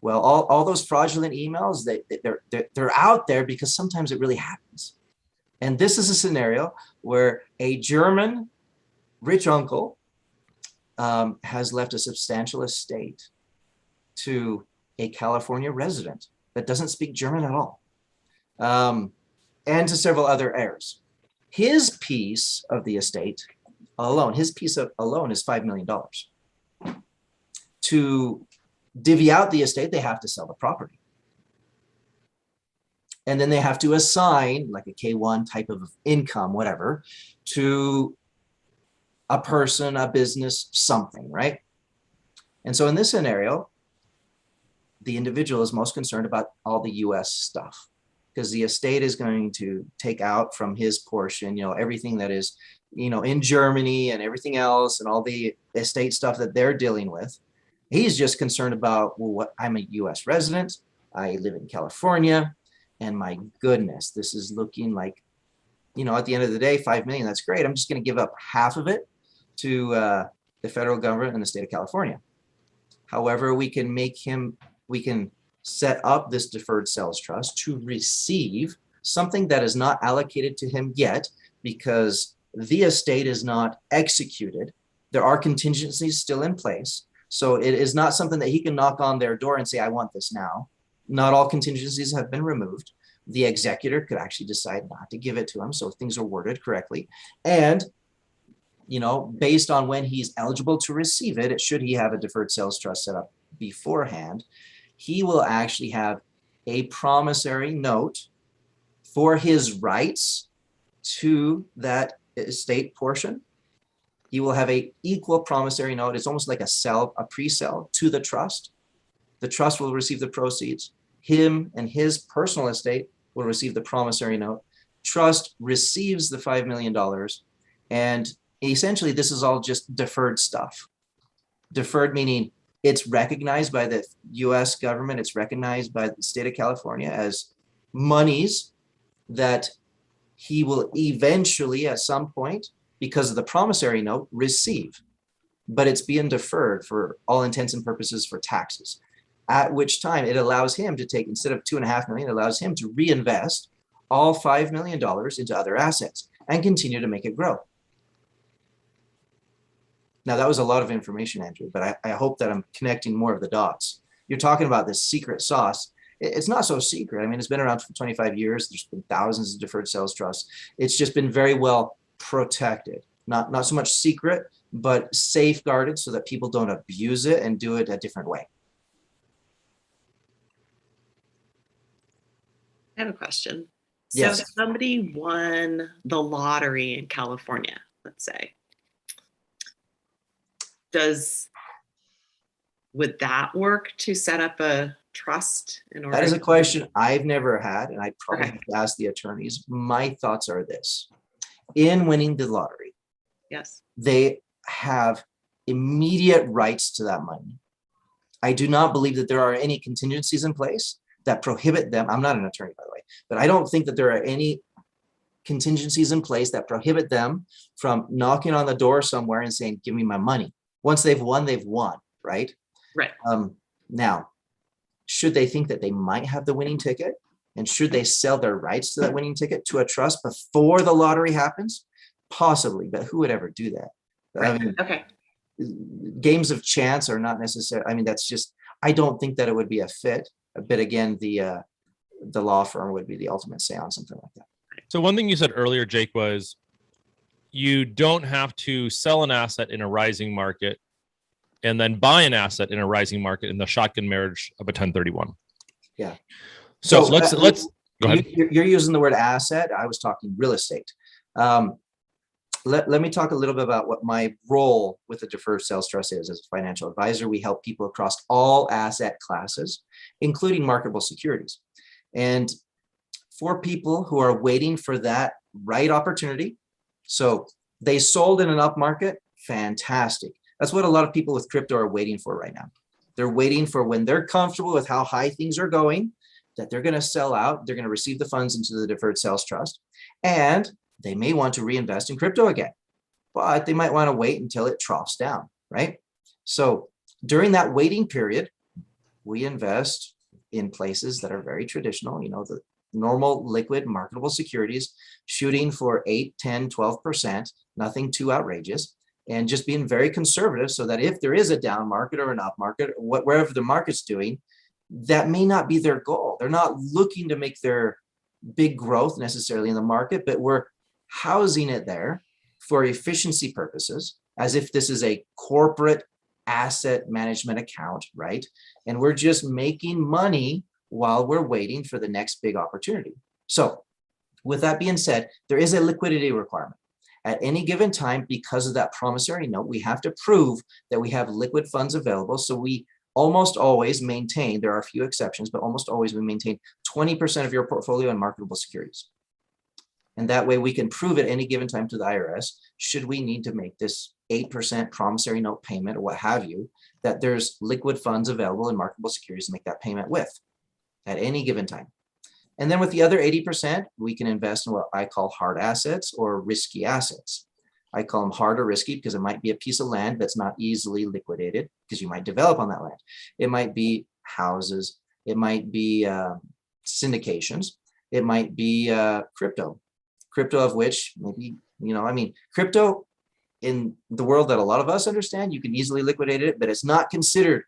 Speaker 3: Well, all those fraudulent emails, they're out there because sometimes it really happens. And this is a scenario where a German rich uncle has left a substantial estate to a California resident that doesn't speak German at all, and to several other heirs. His piece of the estate alone, is $5 million. To divvy out the estate, they have to sell the property. And then they have to assign like a K1 type of income, whatever, to a person, a business, something, right? And so in this scenario, the individual is most concerned about all the US stuff, because the estate is going to take out from his portion, everything that is, in Germany and everything else and all the estate stuff that they're dealing with. He's just concerned about, well, I'm a US resident, I live in California, and my goodness, this is looking like, at the end of the day, 5 million, that's great. I'm just going to give up half of it to the federal government and the state of California. However, we can set up this deferred sales trust to receive something that is not allocated to him yet, because the estate is not executed. There are contingencies still in place. So it is not something that he can knock on their door and say, I want this now. Not all contingencies have been removed. The executor could actually decide not to give it to him. So things are worded correctly. And based on when he's eligible to receive it, should he have a deferred sales trust set up beforehand, he will actually have a promissory note for his rights to that estate portion. He will have a equal promissory note. It's almost like a pre-sale to the trust. The trust will receive the proceeds. Him and his personal estate will receive the promissory note. Trust receives the $5 million. And essentially, this is all just deferred stuff. Deferred meaning it's recognized by the US government, it's recognized by the state of California as monies that he will eventually, at some point, because of the promissory note, receive. But it's being deferred for all intents and purposes for taxes, at which time it allows him to take, instead of $2.5 million, it allows him to reinvest all $5 million into other assets and continue to make it grow. Now, that was a lot of information, Andrew, but I hope that I'm connecting more of the dots. You're talking about this secret sauce. It's not so secret. I mean, it's been around for 25 years. There's been thousands of deferred sales trusts. It's just been very well protected. Not so much secret, but safeguarded so that people don't abuse it and do it a different way.
Speaker 4: I have a question.
Speaker 3: Yes.
Speaker 4: So if somebody won the lottery in California, let's say, would that work to set up a trust in order?
Speaker 3: That is a question I've never had, and I probably
Speaker 4: Okay.
Speaker 3: have to ask the attorneys. My thoughts are this. In winning the lottery,
Speaker 4: Yes.
Speaker 3: they have immediate rights to that money. I do not believe that there are any contingencies in place that prohibit them. I'm not an attorney, by the way, but I don't think that there are any contingencies in place that prohibit them from knocking on the door somewhere and saying, give me my money. Once they've won, right?
Speaker 4: Right.
Speaker 3: Now, should they think that they might have the winning ticket, and should they sell their rights to that winning ticket to a trust before the lottery happens? Possibly, but who would ever do that?
Speaker 4: Right.
Speaker 3: I mean,
Speaker 4: Okay.
Speaker 3: games of chance are not necessary. I mean, that's just, I don't think that it would be a fit. But again, the law firm would be the ultimate say on something like that.
Speaker 6: So one thing you said earlier, Jake, was you don't have to sell an asset in a rising market and then buy an asset in a rising market in the shotgun marriage of a 1031.
Speaker 3: Yeah.
Speaker 6: So let's go ahead.
Speaker 3: You're using the word asset. I was talking real estate. Let me talk a little bit about what my role with the Deferred Sales Trust is as a financial advisor. We help people across all asset classes, including marketable securities. And for people who are waiting for that right opportunity, so they sold in an up market, fantastic. That's what a lot of people with crypto are waiting for right now. They're waiting for when they're comfortable with how high things are going, that they're going to sell out, they're going to receive the funds into the Deferred Sales Trust, and they may want to reinvest in crypto again, but they might want to wait until it troughs down, right? So during that waiting period, we invest in places that are very traditional, the normal liquid marketable securities, shooting for 8, 10, 12%, nothing too outrageous, and just being very conservative so that if there is a down market or an up market, wherever the market's doing, that may not be their goal. They're not looking to make their big growth necessarily in the market, but we're housing it there for efficiency purposes, as if this is a corporate asset management account, right? And we're just making money while we're waiting for the next big opportunity. So with that being said, there is a liquidity requirement. At any given time, because of that promissory note, we have to prove that we have liquid funds available. So we almost always maintain, there are a few exceptions, but almost always we maintain 20% of your portfolio in marketable securities. And that way we can prove at any given time to the IRS, should we need to make this 8% promissory note payment or what have you, that there's liquid funds available in marketable securities to make that payment with at any given time. And then with the other 80%, we can invest in what I call hard assets or risky assets. I call them hard or risky because it might be a piece of land that's not easily liquidated because you might develop on that land. It might be houses. It might be syndications. It might be crypto of which maybe, crypto in the world that a lot of us understand, you can easily liquidate it, but it's not considered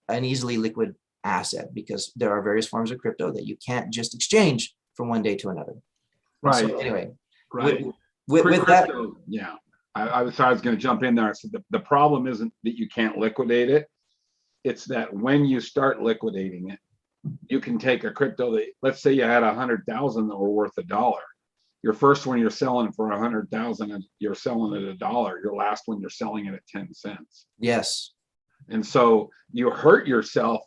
Speaker 3: an easily liquid asset because there are various forms of crypto that you can't just exchange from one day to another.
Speaker 7: Right.
Speaker 3: So anyway,
Speaker 7: Right.
Speaker 3: with that,
Speaker 7: Crypto, yeah. I was going to jump in there. I said the problem isn't that you can't liquidate it. It's that when you start liquidating it, you can take a crypto that, let's say you had 100,000 that were worth $1. Your first one you're selling for 100,000 and you're selling it $1. Your last one you're selling it at 10 cents.
Speaker 3: yes,
Speaker 7: And so you hurt yourself.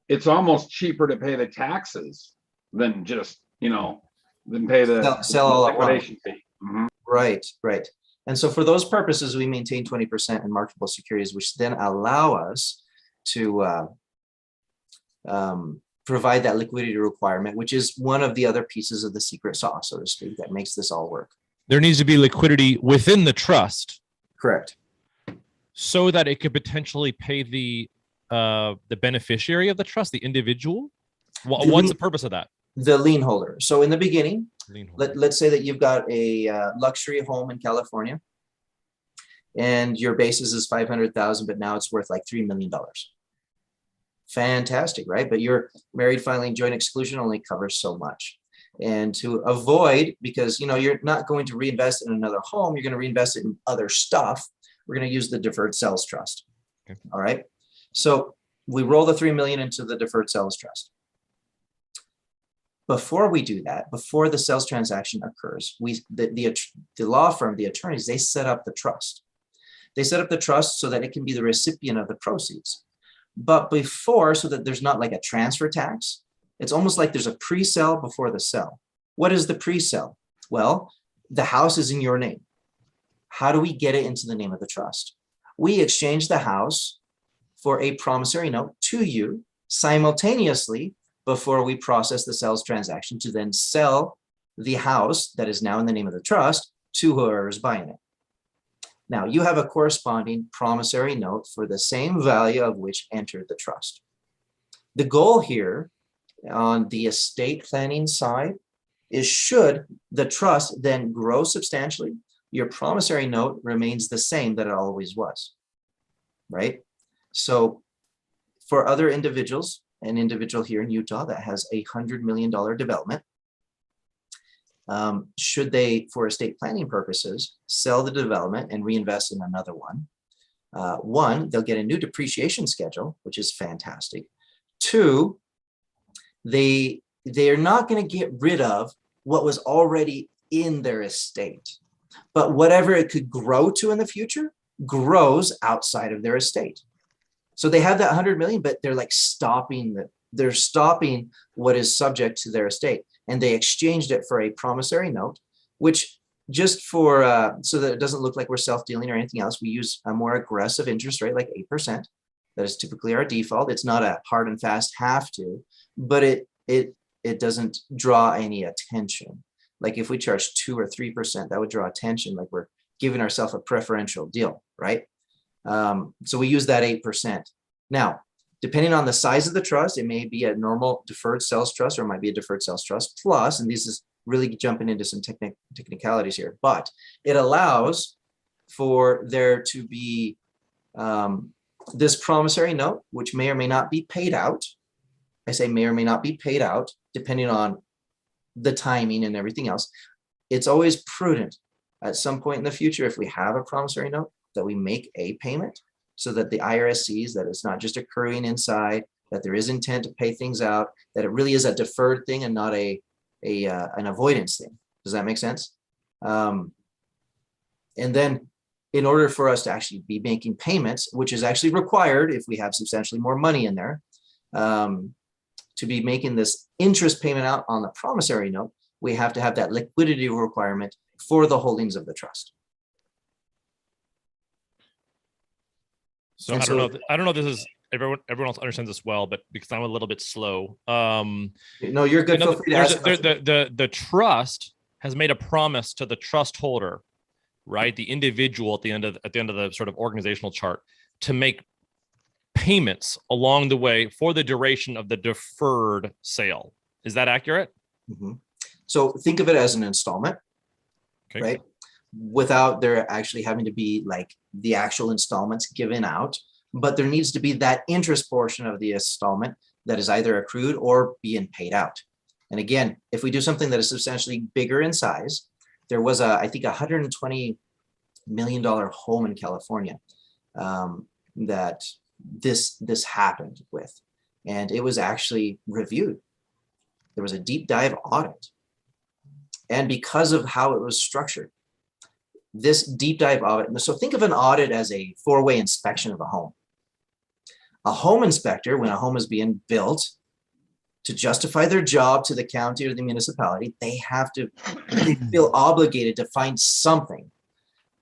Speaker 7: It's almost cheaper to pay the taxes than just, than pay the
Speaker 3: sell all at once.
Speaker 7: liquidation fee. Mhm.
Speaker 3: Right. And so for those purposes, we maintain 20% in marketable securities, which then allow us to provide that liquidity requirement, which is one of the other pieces of the secret sauce, so to speak, that makes this all work.
Speaker 6: There needs to be liquidity within the trust
Speaker 3: Correct.
Speaker 6: so that it could potentially pay the beneficiary of the trust, the individual. What's the purpose of that?
Speaker 3: The lien holder. So in the beginning,
Speaker 6: Lien holder.
Speaker 3: let's say that you've got a luxury home in California and your basis is 500,000, but now it's worth like $3 million. Fantastic, right? But your married filing joint exclusion only covers so much. And to avoid, because you're not going to reinvest in another home, you're going to reinvest it in other stuff. We're going to use the Deferred Sales Trust.
Speaker 6: Okay. All
Speaker 3: right. So we roll the $3 million into the Deferred Sales Trust. Before we do that, before the sales transaction occurs, the law firm, the attorneys, they set up the trust. They set up the trust so that it can be the recipient of the proceeds. But before, so that there's not like a transfer tax, it's almost like there's a pre-sale before the sale. What is the pre-sale? Well, the house is in your name. How do we get it into the name of the trust? We exchange the house for a promissory note to you simultaneously before we process the sales transaction to then sell the house that is now in the name of the trust to whoever is buying it. Now, you have a corresponding promissory note for the same value of which entered the trust. The goal here on the estate planning side is, should the trust then grow substantially, your promissory note remains the same that it always was, right? So for other individuals, an individual here in Utah that has a $100 million development, should they, for estate planning purposes, sell the development and reinvest in another one, they'll get a new depreciation schedule, which is fantastic. Two, they're not going to get rid of what was already in their estate, but whatever it could grow to in the future grows outside of their estate. So they have that 100 million, but they're like stopping what is subject to their estate. And they exchanged it for a promissory note, which just for, so that it doesn't look like we're self-dealing or anything else, we use a more aggressive interest rate, like 8%. That is typically our default. It's not a hard and fast have to, but it doesn't draw any attention. Like if we charge 2 or 3%, that would draw attention, like we're giving ourselves a preferential deal, right? So we use that 8%. Now, depending on the size of the trust, it may be a normal deferred sales trust or it might be a deferred sales trust plus, and this is really jumping into some technicalities here, but it allows for there to be this promissory note, which may or may not be paid out. I say may or may not be paid out, depending on the timing and everything else. It's always prudent at some point in the future, if we have a promissory note, that we make a payment so that the IRS sees that it's not just accruing inside that there is intent to pay things out, that it really is a deferred thing and not an avoidance thing. Does that make sense? And then in order for us to actually be making payments, which is actually required if we have substantially more money in there, to be making this interest payment out on the promissory note, we have to have that liquidity requirement for the holdings of the trust.
Speaker 6: So
Speaker 3: And
Speaker 6: I don't
Speaker 3: so-
Speaker 6: know. I don't know if this is everyone else understands this well, but because I'm a little bit slow.
Speaker 3: No, you're good. Feel free to ask.
Speaker 6: The trust has made a promise to the trust holder, right? The individual at the end of the sort of organizational chart, to make payments along the way for the duration of the deferred sale. Is that accurate?
Speaker 3: Mhm. So think of it as an installment,
Speaker 6: Okay.
Speaker 3: right? Without there actually having to be like the actual installments given out, but there needs to be that interest portion of the installment that is either accrued or being paid out. And again, if we do something that is substantially bigger in size, there was I think $120 million home in California that this happened with, and it was actually reviewed. There was a deep dive audit. And because of how it was structured, this deep dive audit, so think of an audit as a four-way inspection of a home. A home inspector, when a home is being built, to justify their job to the county or the municipality, they feel obligated to find something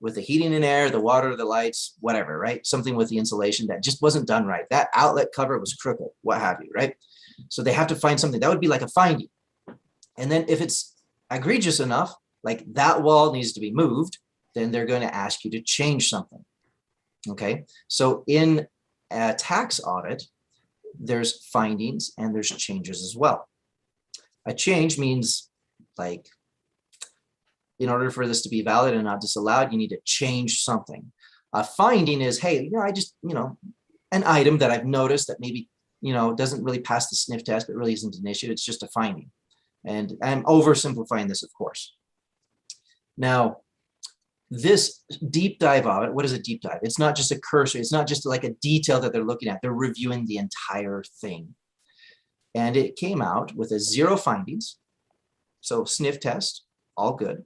Speaker 3: with the heating and air, the water, the lights, whatever, right? Something with the insulation that just wasn't done right. That outlet cover was crooked, what have you, right? So they have to find something. That would be like a finding. And then if it's egregious enough, like that wall needs to be moved, then they're going to ask you to change something. Okay. So in a tax audit, there's findings and there's changes as well. A change means, like, in order for this to be valid and not disallowed, you need to change something. A finding is, hey, I just, an item that I've noticed that maybe, doesn't really pass the sniff test, but really isn't an issue. It's just a finding. And I'm oversimplifying this, of course. Now, this deep dive audit, what is a deep dive? It's not just a cursory, it's not just like a detail that they're looking at. They're reviewing the entire thing. And it came out with a 0 findings. So sniff test, all good.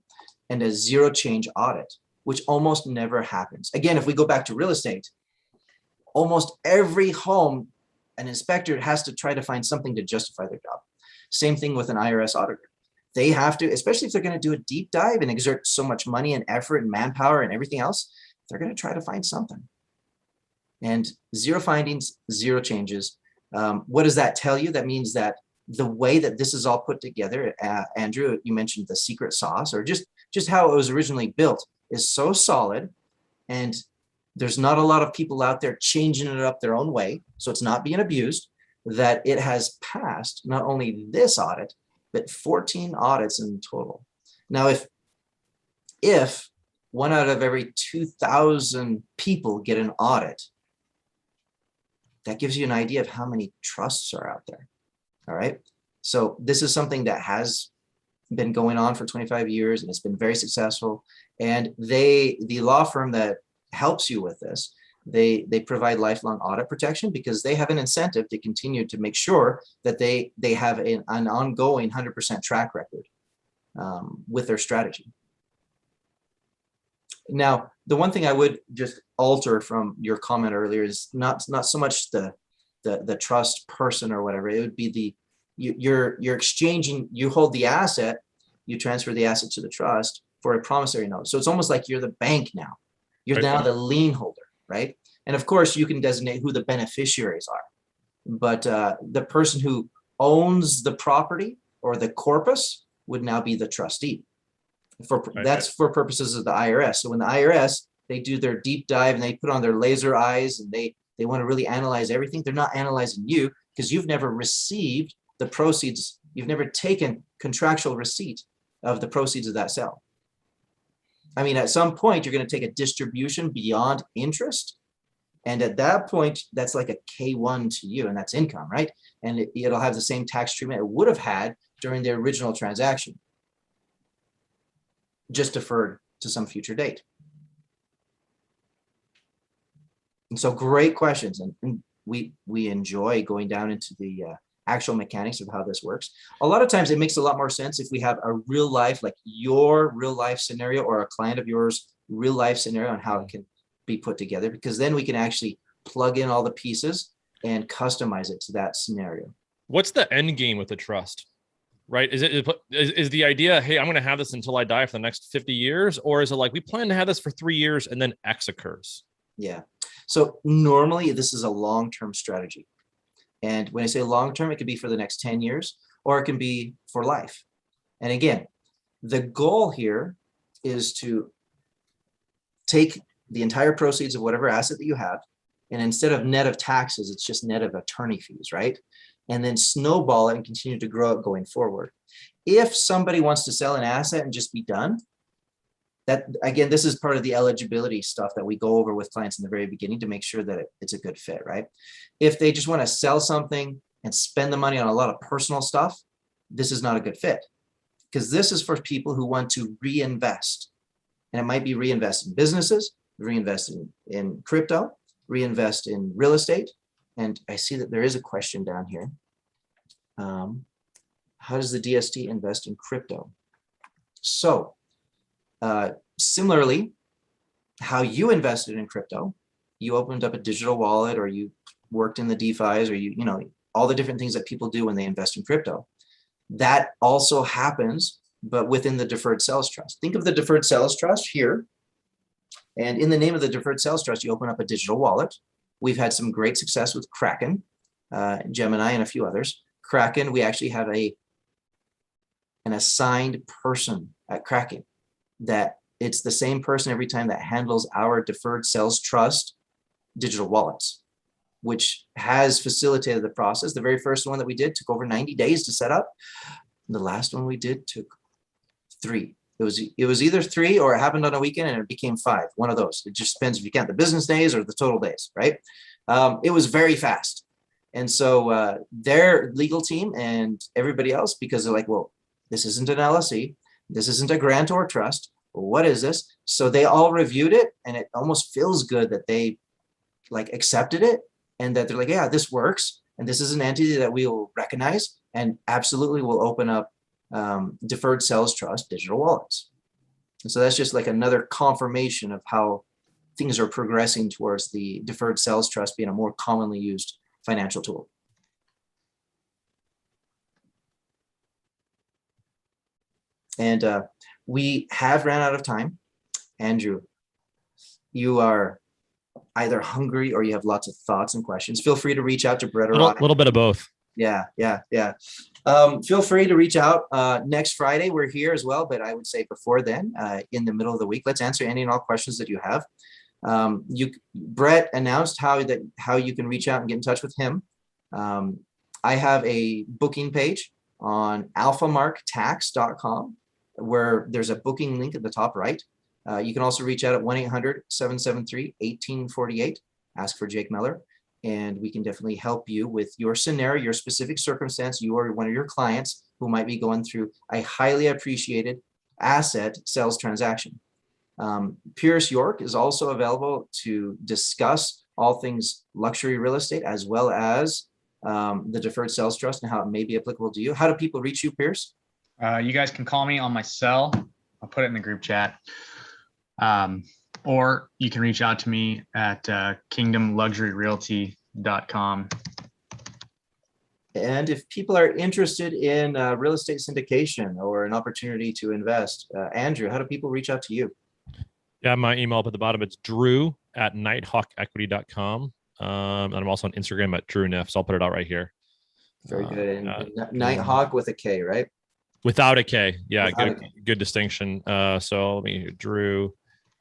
Speaker 3: And a 0 change audit, which almost never happens. Again, if we go back to real estate, almost every home, an inspector has to try to find something to justify their job. Same thing with an IRS auditor. They have to, especially if they're going to do a deep dive and exert so much money and effort and manpower and everything else, they're going to try to find something. And 0 findings, 0 changes. What does that tell you? That means that the way that this is all put together, Andrew, you mentioned the secret sauce, or just how it was originally built, is so solid, and there's not a lot of people out there changing it up their own way, so it's not being abused, that it has passed not only this audit, but 14 audits in total. Now, if 1 out of every 2,000 people get an audit, that gives you an idea of how many trusts are out there. All right. So this is something that has been going on for 25 years, and it's been very successful. And the law firm that helps you with this, they provide lifelong audit protection because they have an incentive to continue to make sure that they have an ongoing 100% track record with their strategy. Now, the one thing I would just alter from your comment earlier is not so much the trust person or whatever. It would be you're exchanging, you hold the asset, you transfer the asset to the trust for a promissory note. So it's almost like you're the bank now. You're now the lien holder, right? And of course, you can designate who the beneficiaries are. But the person who owns the property or the corpus would now be the trustee. That's for purposes of the IRS. So when the IRS, they do their deep dive and they put on their laser eyes and they want to really analyze everything, they're not analyzing you because you've never received the proceeds. You've never taken contractual receipt of the proceeds of that sale. I mean, at some point, you're going to take a distribution beyond interest. And at that point, that's like a K1 to you, and that's income, right? And it'll have the same tax treatment it would have had during the original transaction, just deferred to some future date. And so great questions. And we enjoy going down into the actual mechanics of how this works. A lot of times it makes a lot more sense if we have a real life, like your real life scenario or a client of yours real life scenario on how it can be put together, because then we can actually plug in all the pieces and customize it to that scenario.
Speaker 6: What's the end game with the trust? Right? Is the idea, hey, I'm going to have this until I die for the next 50 years? Or is it like, we plan to have this for 3 years and then X occurs?
Speaker 3: Yeah. So normally this is a long-term strategy. And when I say long-term, it could be for the next 10 years, or it can be for life. And again, the goal here is to take the entire proceeds of whatever asset that you have, and instead of net of taxes, it's just net of attorney fees, right? And then snowball it and continue to grow it going forward. If somebody wants to sell an asset and just be done, that again, this is part of the eligibility stuff that we go over with clients in the very beginning to make sure that it's a good fit, right? If they just want to sell something and spend the money on a lot of personal stuff, this is not a good fit, because this is for people who want to reinvest. And it might be reinvest in businesses, reinvest in crypto, reinvest in real estate. And I see that there is a question down here. How does the DST invest in crypto? So similarly, how you invested in crypto, you opened up a digital wallet, or you worked in the DeFis, or you know, all the different things that people do when they invest in crypto. That also happens, but within the Deferred Sales Trust. Think of the Deferred Sales Trust here. And in the name of the Deferred Sales Trust, you open up a digital wallet. We've had some great success with Kraken, Gemini, and a few others. Kraken, we actually have an assigned person at Kraken that it's the same person every time that handles our Deferred Sales Trust digital wallets, which has facilitated the process. The very first one that we did took over 90 days to set up. The last one we did took 3. It was either 3 or it happened on a weekend and it became 5. One of those. It just depends if you count the business days or the total days, right? It was very fast. And so their legal team and everybody else, because they're like, well, this isn't an LLC, this isn't a grant or trust. What is this? So they all reviewed it, and it almost feels good that they like accepted it, and that they're like, yeah, this works, and this is an entity that we will recognize and absolutely will open up Deferred Sales Trust digital wallets. And so that's just like another confirmation of how things are progressing towards the Deferred Sales Trust being a more commonly used financial tool. And we have ran out of time. Andrew, you are either hungry or you have lots of thoughts and questions. Feel free to reach out to Brett or I.
Speaker 6: A little bit of both.
Speaker 3: Yeah. Feel free to reach out. Next Friday, we're here as well, but I would say before then, in the middle of the week, let's answer any and all questions that you have. Brett announced how you can reach out and get in touch with him. I have a booking page on alphamarktax.com where there's a booking link at the top right. You can also reach out at 1-800-773-1848. Ask for Jake Meller, and we can definitely help you with your scenario, your specific circumstance, you or one of your clients who might be going through a highly appreciated asset sales transaction. Pierce York is also available to discuss all things luxury real estate, as well as the Deferred Sales Trust and how it may be applicable to you. How do people reach you, Pierce?
Speaker 5: You guys can call me on my cell. I'll put it in the group chat. Or you can reach out to me at kingdomluxuryrealty.com.
Speaker 3: And if people are interested in real estate syndication or an opportunity to invest, Andrew, how do people reach out to you?
Speaker 6: Yeah, my email up at the bottom, it's drew@nighthawkequity.com. And I'm also on Instagram at DrewNiff, so I'll put it out right here.
Speaker 3: Very good. And Nighthawk with a K, right?
Speaker 6: Without a K. Yeah,
Speaker 3: Without
Speaker 6: good distinction. So let me, Drew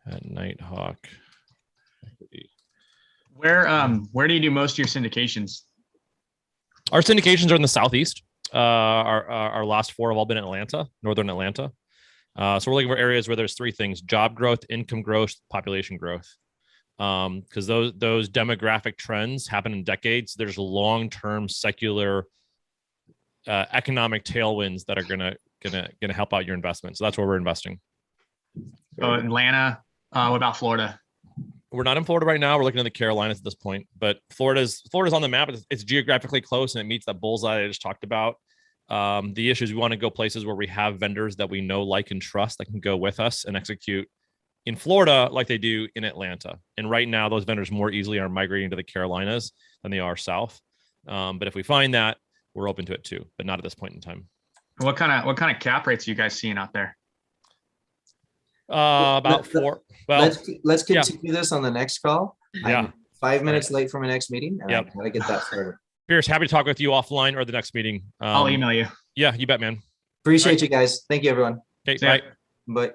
Speaker 6: at Nighthawk.
Speaker 5: Where do you do most of your syndications?
Speaker 6: Our syndications are in the Southeast. Our last 4 have all been in Atlanta, Northern Atlanta. So we're looking for areas where there's 3 things: job growth, income growth, population growth. Because those demographic trends happen in decades. There's long-term secular economic tailwinds that are gonna help out your investment. So that's where we're investing.
Speaker 5: Oh, Atlanta. What about Florida?
Speaker 6: We're not in Florida right now. We're looking at the Carolinas at this point, but Florida's on the map. It's geographically close and it meets that bullseye I just talked about. The issue is we want to go places where we have vendors that we know, like, and trust that can go with us and execute in Florida like they do in Atlanta. And right now, those vendors more easily are migrating to the Carolinas than they are south. But if we find that, we're open to it too, but not at this point in time.
Speaker 5: What kind of cap rates are you guys seeing out there?
Speaker 6: About 4. Well,
Speaker 3: let's continue this on the next call.
Speaker 6: Yeah.
Speaker 3: I'm 5 minutes late for my next meeting, and
Speaker 6: Yep.
Speaker 3: I gotta get that started.
Speaker 6: Pierce, happy to talk with you offline or the next meeting.
Speaker 5: I'll email you.
Speaker 6: Yeah, you bet, man.
Speaker 3: Appreciate you guys. Thank you, everyone.
Speaker 6: Okay,
Speaker 5: See ya.
Speaker 6: bye.
Speaker 3: Bye.